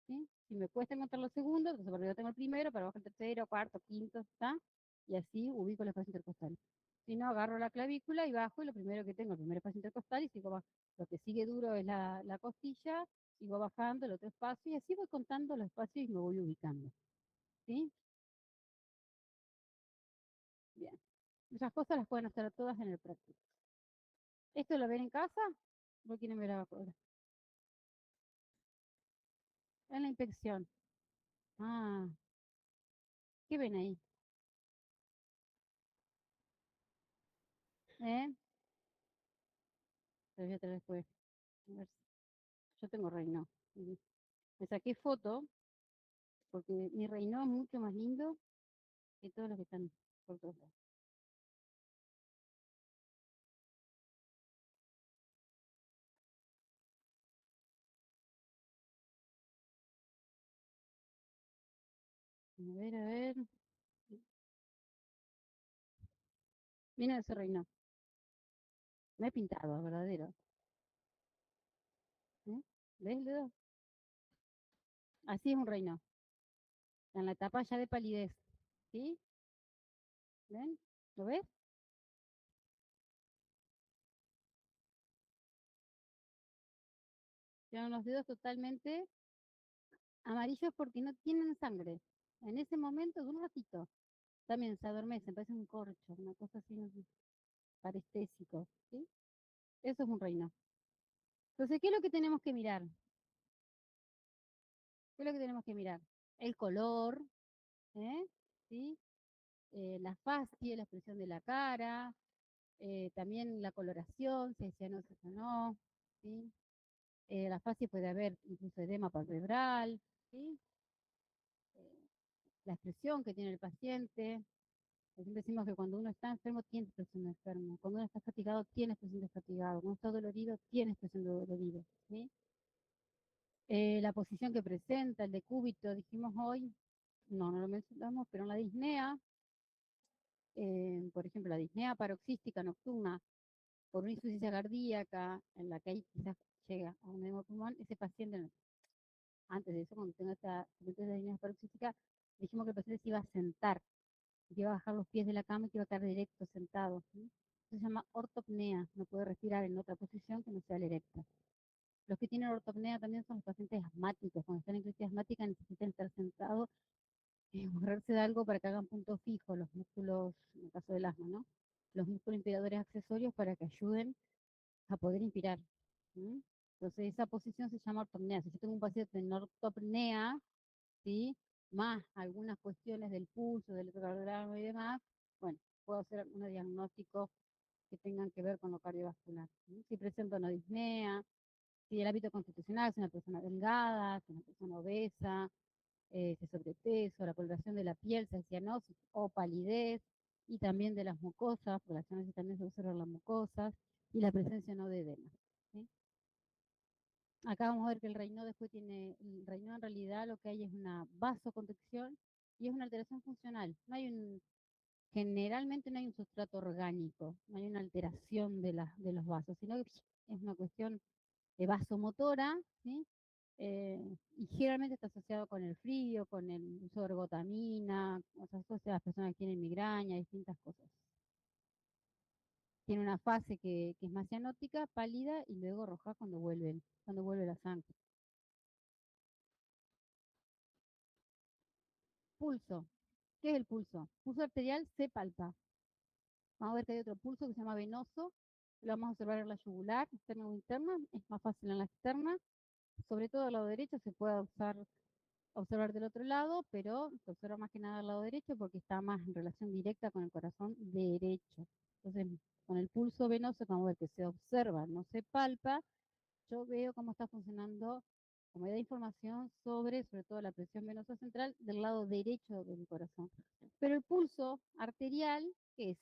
¿Sí? Si me cuesta encontrar los segundos, entonces por arriba tengo el primero, para abajo el tercero, cuarto, quinto, ¿está? Y así ubico el espacio intercostal. Si no, agarro la clavícula y bajo, y lo primero que tengo, el primer espacio intercostal, y sigo bajando. Lo que sigue duro es la costilla, sigo bajando el otro espacio, y así voy contando los espacios y me voy ubicando. ¿Sí? Bien. Esas cosas las pueden hacer todas en el práctico. ¿Esto lo ven en casa? ¿O quieren ver ahora? En la inspección. Ah, ¿qué ven ahí? ¿Eh? Te voy a traer después. A ver, yo tengo reino. Me saqué foto porque mi reino es mucho más lindo que todos los que están por todos lados. A ver, a ver. Mira ese reino. No es pintado, es verdadero. ¿Eh? ¿Ves el dedo? Así es un reino, en la etapa ya de palidez. ¿Sí? ¿Ven? ¿Lo ves? Tienen los dedos totalmente amarillos porque no tienen sangre. En ese momento, de un ratito, también se adormecen, parece un corcho, una cosa así, no sé, parestésico. ¿Sí? Eso es un reino. Entonces, ¿qué es lo que tenemos que mirar? ¿Qué es lo que tenemos que mirar? El color, ¿eh? ¿Sí? La fascia, la expresión de la cara, también la coloración, si es cianosis o no, ¿sí? La fascia puede haber incluso edema palpebral, ¿sí? Eh, la expresión que tiene el paciente. Siempre decimos que cuando uno está enfermo tiene expresión de enfermo, cuando uno está fatigado tiene expresión de fatigado, cuando está dolorido tiene expresión de dolorido, ¿sí? La posición que presenta, el decúbito, dijimos hoy, no lo mencionamos, pero en la disnea, por ejemplo, la disnea paroxística nocturna por una insuficiencia cardíaca, en la que ahí quizás llega a un edema pulmón, ese paciente, antes de eso, cuando tenga esta disnea paroxística, dijimos que el paciente se iba a sentar, que iba a bajar los pies de la cama y que iba a estar directo, sentado. ¿Sí? Eso se llama ortopnea, no puede respirar en otra posición que no sea la erecta. Los que tienen ortopnea también son los pacientes asmáticos. Cuando están en crisis asmática necesitan estar sentados y agarrarse de algo para que hagan punto fijo, los músculos, en el caso del asma, ¿no? Los músculos inspiradores accesorios para que ayuden a poder inspirar. ¿Sí? Entonces, esa posición se llama ortopnea. Si yo tengo un paciente en ortopnea, ¿sí? Más algunas cuestiones del pulso, del electrocardiograma y demás, bueno, puedo hacer unos diagnósticos que tengan que ver con lo cardiovascular. ¿Sí? Si presenta una disnea, si el hábito constitucional es una persona delgada, es una persona obesa, de sobrepeso, la coloración de la piel, cianosis o palidez, y también de las mucosas, porque la cianosis también se observa en las mucosas, y la presencia no de edema. ¿Sí? Acá vamos a ver que el Raynaud después tiene, el Raynaud en realidad lo que hay es una vasoconstricción y es una alteración funcional. No hay un, generalmente no hay un sustrato orgánico, no hay una alteración de los vasos, sino que es una cuestión de vasomotora, ¿sí? Y generalmente está asociado con el frío, con el uso de ergotamina, o sea, asocia a las personas que tienen migraña, distintas cosas. Tiene una fase que es más cianótica, pálida y luego roja cuando vuelve la sangre. Pulso. ¿Qué es el pulso? Pulso arterial se palpa. Vamos a ver que hay otro pulso que se llama venoso. Lo vamos a observar en la yugular, externa o interna. Es más fácil en la externa. Sobre todo al lado derecho se puede observar del otro lado, pero se observa más que nada al lado derecho porque está más en relación directa con el corazón derecho. Entonces, con el pulso venoso, vamos a ver que se observa, no se palpa. Yo veo cómo está funcionando, como da información sobre todo la presión venosa central del lado derecho del corazón. Pero el pulso arterial, ¿qué es?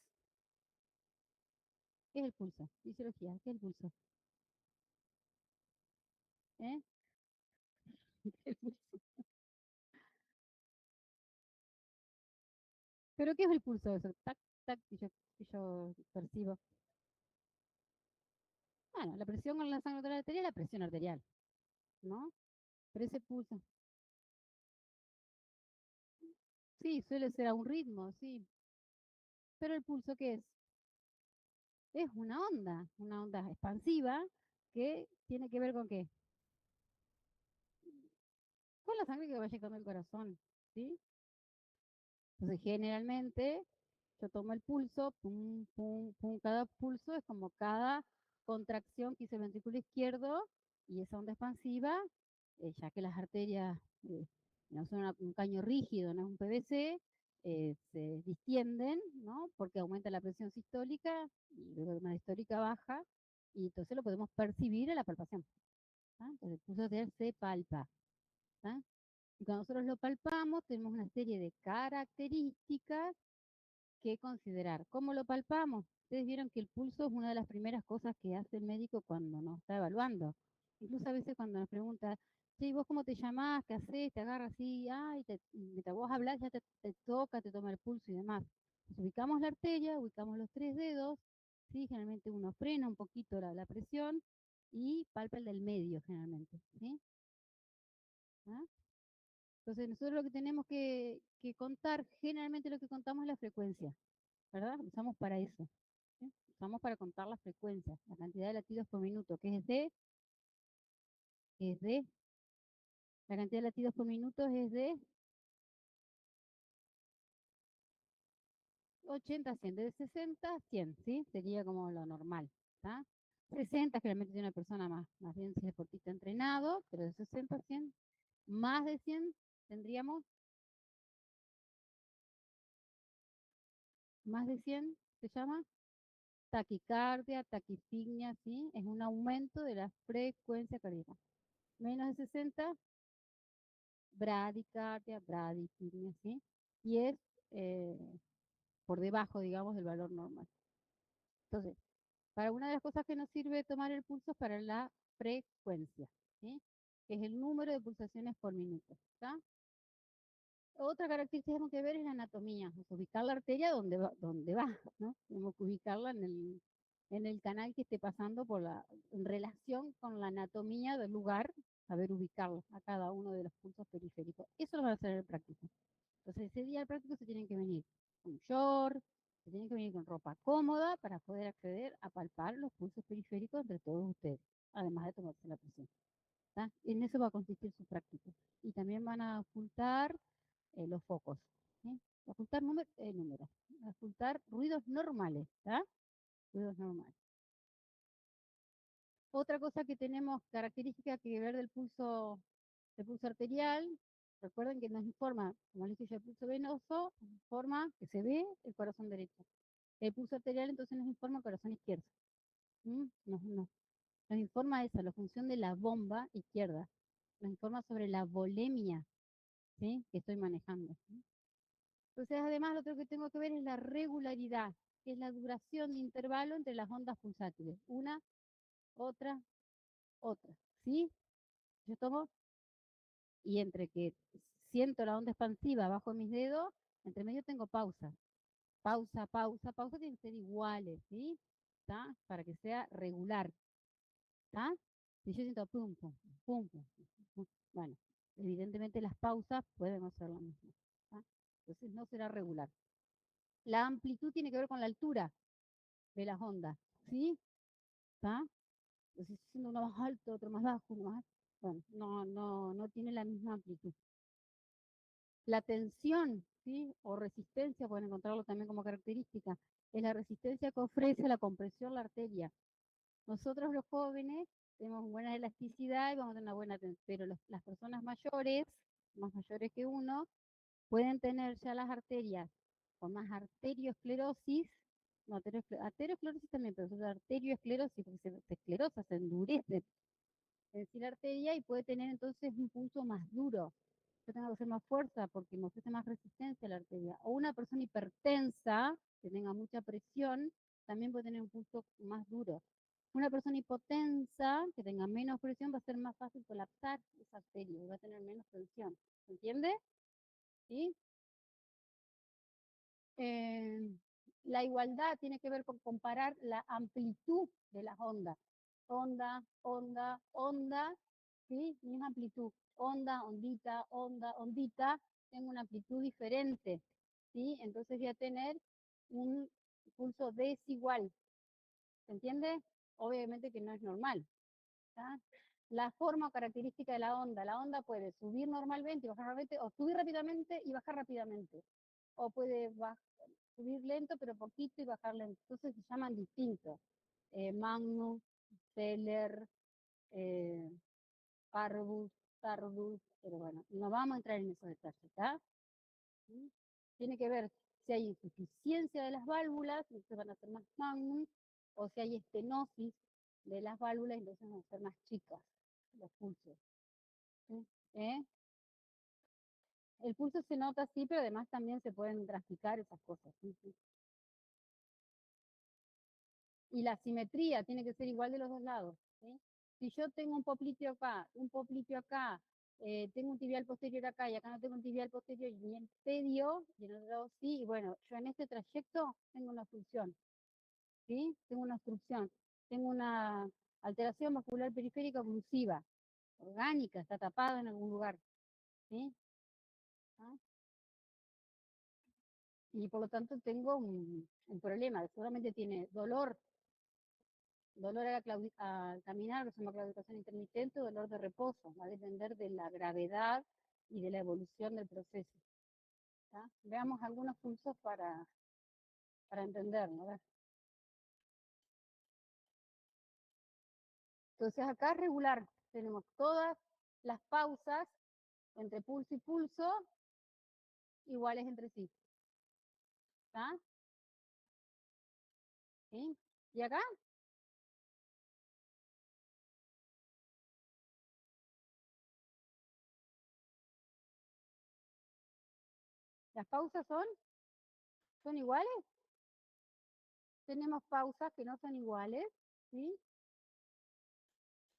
¿Qué es el pulso? Fisiología, ¿qué es el pulso? ¿Eh? El pulso. ¿Pero qué es el pulso? Eso, tac, tac, que yo percibo. Bueno, la presión con la sangre arterial es la presión arterial, ¿no? Pero ese pulso, sí, suele ser a un ritmo, sí. Pero el pulso, ¿qué es? Es una onda expansiva que tiene que ver con qué? Con la sangre que va llegando al corazón, ¿sí? Entonces, generalmente, yo tomo el pulso, pum, pum, pum, cada pulso es como cada contracción que hizo el ventrículo izquierdo y esa onda expansiva, ya que las arterias no son un caño rígido, no es un PVC, se distienden, ¿no? Porque aumenta la presión sistólica y luego una distólica baja y entonces lo podemos percibir en la palpación. ¿Ah? Entonces el pulso arterial se palpa. ¿Ah? Y cuando nosotros lo palpamos, tenemos una serie de características que considerar. ¿Cómo lo palpamos? Ustedes vieron que el pulso es una de las primeras cosas que hace el médico cuando nos está evaluando. Incluso a veces cuando nos pregunta, sí, ¿vos cómo te llamás? ¿Qué haces? Te agarra así, ay, mientras vos hablas ya te toca, te toma el pulso y demás. Entonces, ubicamos la arteria, ubicamos los tres dedos, ¿sí? Generalmente uno frena un poquito la presión y palpa el del medio, generalmente, ¿sí? ¿Ah? Entonces, nosotros lo que tenemos que contar, generalmente lo que contamos es la frecuencia, ¿verdad? Usamos para eso, ¿sí? Usamos para contar la frecuencia, la cantidad de latidos por minuto, que es de, la cantidad de latidos por minuto es de 80 a 100, de 60 a 100, ¿sí? Sería como lo normal, ¿está? 60 generalmente tiene una persona más bien si es deportista entrenado, pero de 60 a 100, más de 100 tendríamos, más de 100 se llama taquicardia, taquipignia, ¿sí? Es un aumento de la frecuencia cardíaca. Menos de 60, bradicardia, bradipignia, ¿sí? Y es eh, por debajo, digamos, del valor normal. Entonces, para una de las cosas que nos sirve tomar el pulso es para la frecuencia, ¿sí? Que es el número de pulsaciones por minuto, ¿está? Otra característica que tenemos que ver es la anatomía, o sea, ubicar la arteria donde va, ¿no? Tenemos que ubicarla en el canal que esté pasando en relación con la anatomía del lugar, saber ubicarlo a cada uno de los pulsos periféricos. Eso lo va a hacer el práctico. Entonces, ese día el práctico se tienen que venir con short, se tienen que venir con ropa cómoda para poder acceder a palpar los pulsos periféricos entre todos ustedes, además de tomarse la presión. ¿Tá? En eso va a consistir su práctica. Y también van a ocultar los focos, ¿sí? Ocultar números, ocultar ruidos normales, ¿tá? Ruidos normales. Otra cosa que tenemos característica que ver del pulso arterial, recuerden que nos informa, como les dije yo, el pulso venoso informa que se ve el corazón derecho. El pulso arterial entonces nos informa el corazón izquierdo. Nos informa esa, la función de la bomba izquierda. Nos informa sobre la volemia, ¿sí? Que estoy manejando, ¿sí? Entonces, además, lo otro que tengo que ver es la regularidad, que es la duración de intervalo entre las ondas pulsátiles. Una, otra, otra, ¿sí? Yo tomo y entre que siento la onda expansiva bajo mis dedos, entre medio tengo pausa. Pausa, pausa, pausa, tienen que ser iguales, ¿sí? ¿Está? Para que sea regular, ¿está? Si yo siento pum, pum, pum, pum, pum, bueno, evidentemente las pausas pueden no ser lo mismo, ¿está? Entonces no será regular. La amplitud tiene que ver con la altura de las ondas, ¿sí? ¿Está? Entonces, siendo uno más alto, otro más bajo, uno más alto, bueno, no tiene la misma amplitud. La tensión, ¿sí? O resistencia, pueden encontrarlo también como característica, es la resistencia que ofrece la compresión la arteria. Nosotros los jóvenes tenemos buena elasticidad y vamos a tener una buena tensión, pero las personas mayores, más mayores que uno, pueden tener ya las arterias con más arteriosclerosis, no, arteriosclerosis también, pero es arterioesclerosis, porque se esclerosa, se endurece en decir la arteria y puede tener entonces un pulso más duro. Yo tengo que hacer más fuerza porque me ofrece más resistencia a la arteria. O una persona hipertensa, que tenga mucha presión, también puede tener un pulso más duro. Una persona hipotensa, que tenga menos presión, va a ser más fácil colapsar esa arteria, va a tener menos tensión. ¿Se entiende? ¿Sí? Eh, la igualdad tiene que ver con comparar la amplitud de las ondas. Onda, onda, onda, ¿sí? Misma amplitud. Onda, ondita, onda, ondita, tengo una amplitud diferente, ¿sí? Entonces voy a tener un pulso desigual. ¿Se entiende? Obviamente que no es normal. ¿Tá? La forma o característica de la onda puede subir normalmente y bajar normalmente, o subir rápidamente y bajar rápidamente. O puede subir lento, pero poquito y bajar lento. Entonces se llaman distintos. Magnus, Teller, eh, Parvus, Tardus, pero bueno, no vamos a entrar en esos detalles, ¿está? ¿Mm? Tiene que ver si hay insuficiencia de las válvulas, entonces van a ser más magnum, o si hay estenosis de las válvulas, entonces van a ser más chicas los pulsos. ¿Sí? ¿Eh? El pulso se nota así, pero además también se pueden graficar esas cosas. ¿Sí? Sí. Y la simetría tiene que ser igual de los dos lados. ¿Sí? Si yo tengo un popliteo acá, tengo un tibial posterior acá y acá no tengo un tibial posterior ni en medio, y en otro lado sí, y bueno, yo en este trayecto tengo una función. ¿sí? Tengo una obstrucción, tengo una alteración vascular periférica oclusiva, orgánica, está tapada en algún lugar, ¿sí? ¿Ah? Y por lo tanto tengo un problema, seguramente tiene dolor al caminar, que se llama claudicación intermitente, o dolor de reposo, va a depender de la gravedad y de la evolución del proceso. ¿Tá? Veamos algunos pulsos para entenderlo. ¿Ves? Entonces acá es regular, tenemos todas las pausas entre pulso y pulso iguales entre sí. ¿Tá? ¿Sí? ¿Y acá? ¿Las pausas son iguales? Tenemos pausas que no son iguales, ¿sí?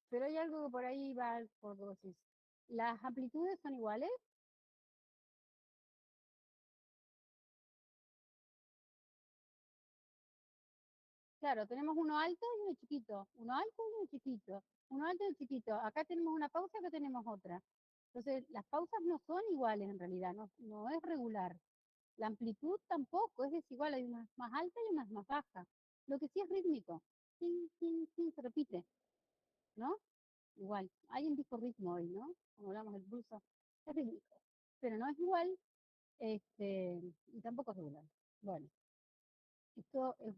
Pero hay algo que por ahí va por dosis. ¿Las amplitudes son iguales? Claro, tenemos uno alto y uno chiquito, uno alto y uno chiquito, uno alto y uno chiquito. Acá tenemos una pausa, acá tenemos otra. Entonces, las pausas no son iguales en realidad, no es regular. La amplitud tampoco es desigual, hay unas más altas y unas más bajas. Lo que sí es rítmico. Tin, tin, tin, se repite, ¿no? Igual. Alguien dijo ritmo hoy, ¿no? Como hablamos del pulso. Es rítmico. Pero no es igual, y tampoco es regular. Bueno, esto es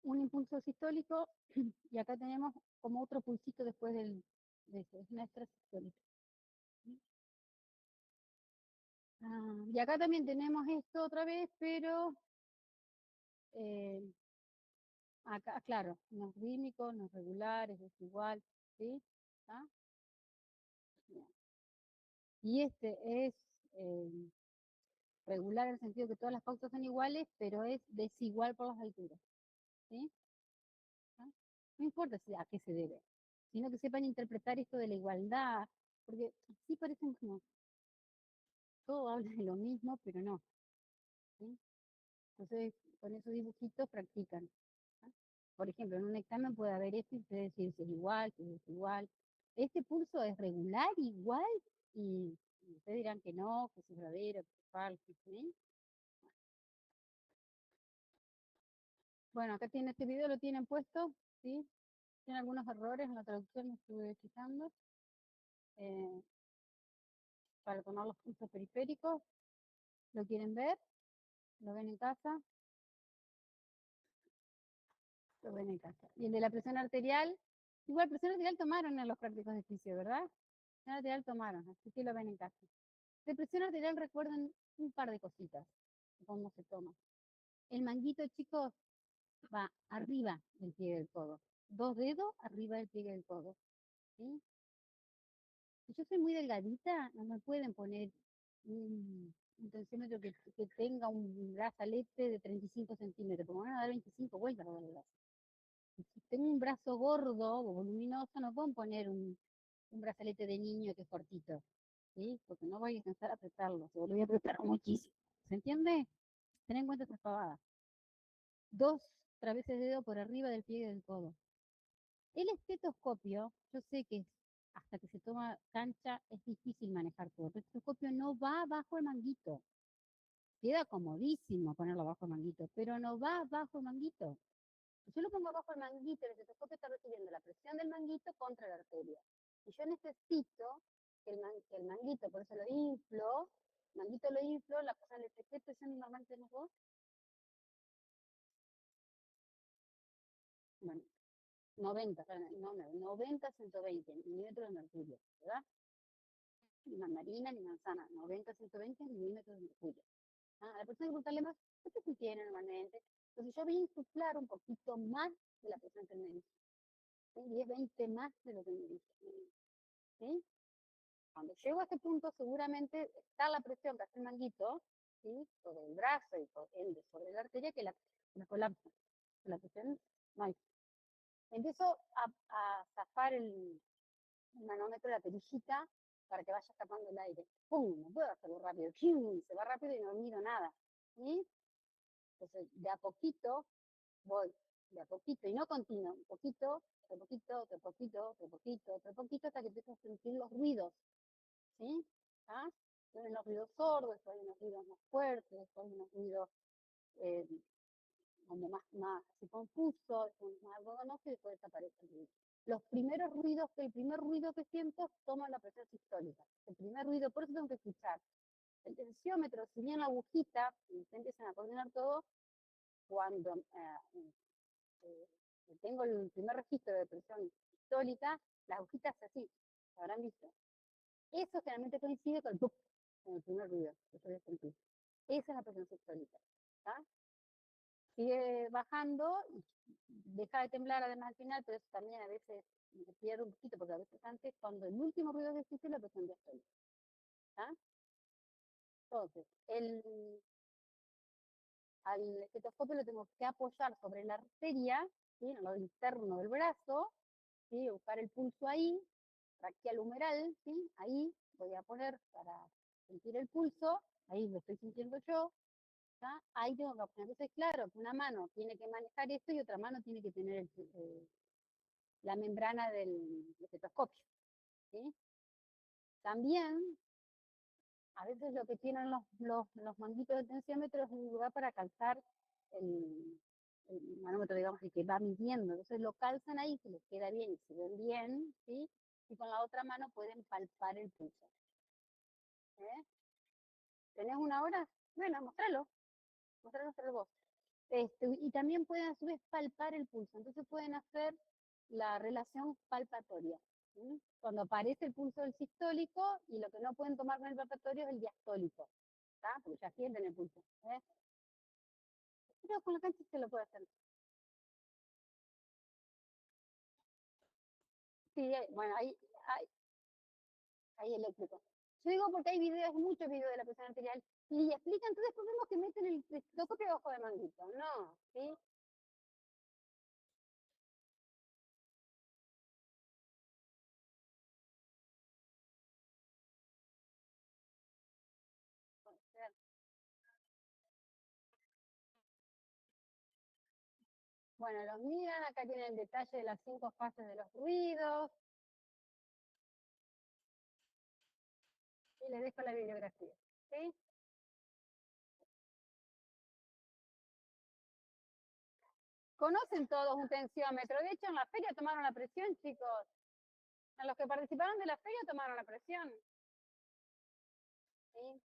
un impulso sistólico y acá tenemos como otro pulsito después de eso, es una extrasistólica. Y acá también tenemos esto otra vez, pero eh, acá, claro, no es rítmico, no es regular, es desigual, ¿sí? ¿Ah? Y este es eh, regular en el sentido que todas las pautas son iguales, pero es desigual por las alturas, ¿sí? ¿Ah? No importa a qué se debe, sino que sepan interpretar esto de la igualdad, porque sí parecen como todo habla de lo mismo, pero no, ¿sí? Entonces, con esos dibujitos practican. ¿Ah? Por ejemplo, en un examen puede haber esto y ustedes decir si es igual, si es igual. Este pulso es regular, igual, y ustedes dirán que no, que es verdadero, que es falso, ¿sí? Bueno, acá tiene este video, lo tienen puesto, ¿sí? Tiene algunos errores en la traducción, me estuve fijando, eh, para tomar los pulsos periféricos. ¿Lo quieren ver? ¿Lo ven en casa? Lo ven en casa. Y el de la presión arterial, igual presión arterial tomaron en los prácticos de fisio, ¿verdad? Presión arterial tomaron, así que lo ven en casa. De presión arterial recuerden un par de cositas, cómo se toma. El manguito, chicos, va arriba del pie del codo. 2 dedos arriba del pie del codo. ¿Sí? Si yo soy muy delgadita, no me pueden poner un tensiómetro que tenga un brazalete de 35 centímetros, porque me van a dar 25 vueltas a el brazo. Si tengo un brazo gordo o voluminoso, no puedo poner un brazalete de niño que es cortito, ¿sí? Porque no voy a alcanzar a apretarlo, se lo voy a apretar muchísimo. ¿Se entiende? Ten en cuenta estas pavadas. 2 traveses de dedo por arriba del pie del codo. El estetoscopio, yo sé que hasta que se toma cancha es difícil manejar todo. El estetoscopio no va bajo el manguito. Queda comodísimo ponerlo bajo el manguito, pero no va bajo el manguito. Si yo lo pongo bajo el manguito, el estetoscopio está recibiendo la presión del manguito contra la arteria. Y yo necesito que el manguito, por eso lo inflo, el manguito lo inflo, la cosa le ¿qué presión normalmente tenemos vos? Bueno, 90, no, 90, 120 milímetros de mercurio, ¿verdad? Ni mandarina ni manzana, 90, 120 milímetros de mercurio. Ah, a la persona hay que preguntarle más, ¿qué presión tiene normalmente? Entonces yo voy a insuflar un poquito más de la presión que me dice, ¿sí? 10, 20 más de lo que me dice. ¿Sí? Cuando llego a este punto, seguramente está la presión que hace el manguito, ¿sí? Sobre el brazo y sobre la arteria que la colapsa. La presión no hay. Empiezo a zafar el manómetro, la perillita, para que vaya escapando el aire. ¡Pum! No puedo hacerlo rápido. ¡Pum! Se va rápido y no mido nada. ¿Sí? Entonces, de a poquito voy de a poquito y no continuo, un poquito, otro poquito, otro poquito, otro poquito, otro poquito, hasta que empiezo a sentir los ruidos, ¿sí? ¿Ah? Hay unos ruidos sordos, hay unos ruidos más fuertes, hay unos ruidos eh, como más así confusos, más algodonosos y después desaparece el ruido. Los primeros ruidos, el primer ruido que siento, toma la presión sistólica. El primer ruido, por eso tengo que escuchar. El tensiómetro, si bien la agujita, y se empiezan a coordinar todo, cuando tengo el primer registro de presión sistólica, la agujita es así, lo habrán visto. Eso generalmente coincide con el primer ruido que yo voy a sentir. Esa es la presión sistólica. ¿Tá? Sigue bajando, deja de temblar además al final, pero eso también a veces me pierde un poquito, porque a veces antes, cuando el último ruido que existe es la presión diastólica. ¿Tá? Entonces, al estetoscopio lo tengo que apoyar sobre la arteria, ¿sí? En lo interno del brazo, ¿sí? Buscar el pulso ahí, braquial humeral, ¿sí? Ahí voy a poner para sentir el pulso, ahí lo estoy sintiendo yo, ¿tá? Ahí tengo que apoyar. Entonces, claro, una mano tiene que manejar esto y otra mano tiene que tener la membrana del estetoscopio, ¿sí? También, a veces lo que tienen los manguitos del tensiómetro es un lugar para calzar el manómetro, digamos, y que va midiendo. Entonces lo calzan ahí, se les queda bien y se ven bien, ¿sí? Y con la otra mano pueden palpar el pulso. ¿Eh? ¿Tenés una hora? Bueno, mostralo vos. Y también pueden a su vez palpar el pulso. Entonces pueden hacer la relación palpatoria. ¿Sí? Cuando aparece el pulso del sistólico y lo que no pueden tomar con el palpatorio es el diastólico. ¿Tá? Porque ya sienten el pulso. ¿Eh? Pero con la cancha se lo puede hacer. Sí, bueno, hay eléctrico. Yo digo porque hay videos, muchos videos de la presión arterial, y explican, entonces después vemos que meten el estetoscopio abajo de manguito. No, ¿sí? Bueno, los miran, acá tienen el detalle de las 5 fases de los ruidos, y les dejo la bibliografía. ¿Sí? Conocen todos un tensiómetro. De hecho, en la feria tomaron la presión, chicos. A los que participaron de la feria tomaron la presión. ¿Sí?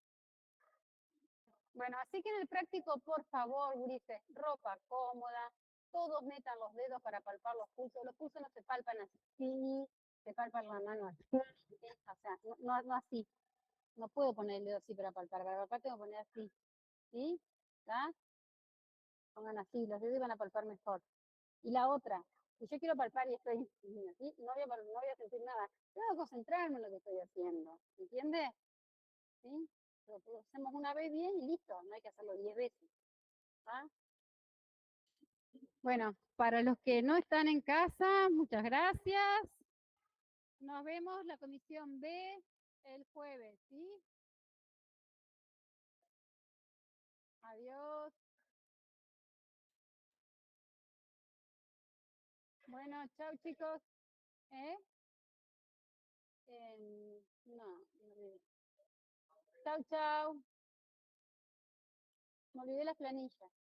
Bueno, así que en el práctico, por favor, gurises, ropa cómoda, todos metan los dedos para palpar los pulsos no se palpan así, se palpan la mano así, ¿sí? O sea, no así, no puedo poner el dedo así para palpar tengo que poner así, ¿sí? ¿Tá? Pongan así, los dedos van a palpar mejor. Y la otra, si yo quiero palpar y estoy así, no voy a sentir nada, tengo que concentrarme en lo que estoy haciendo, ¿entiendes? ¿Sí? Lo hacemos una vez bien y listo, no hay que hacerlo 10 veces. ¿Ah? Bueno, para los que no están en casa, muchas gracias. Nos vemos la comisión B el jueves, ¿sí? Adiós. Bueno, chao chicos. ¿Eh? No, no olvidé. Chao, chao. Me olvidé las planillas.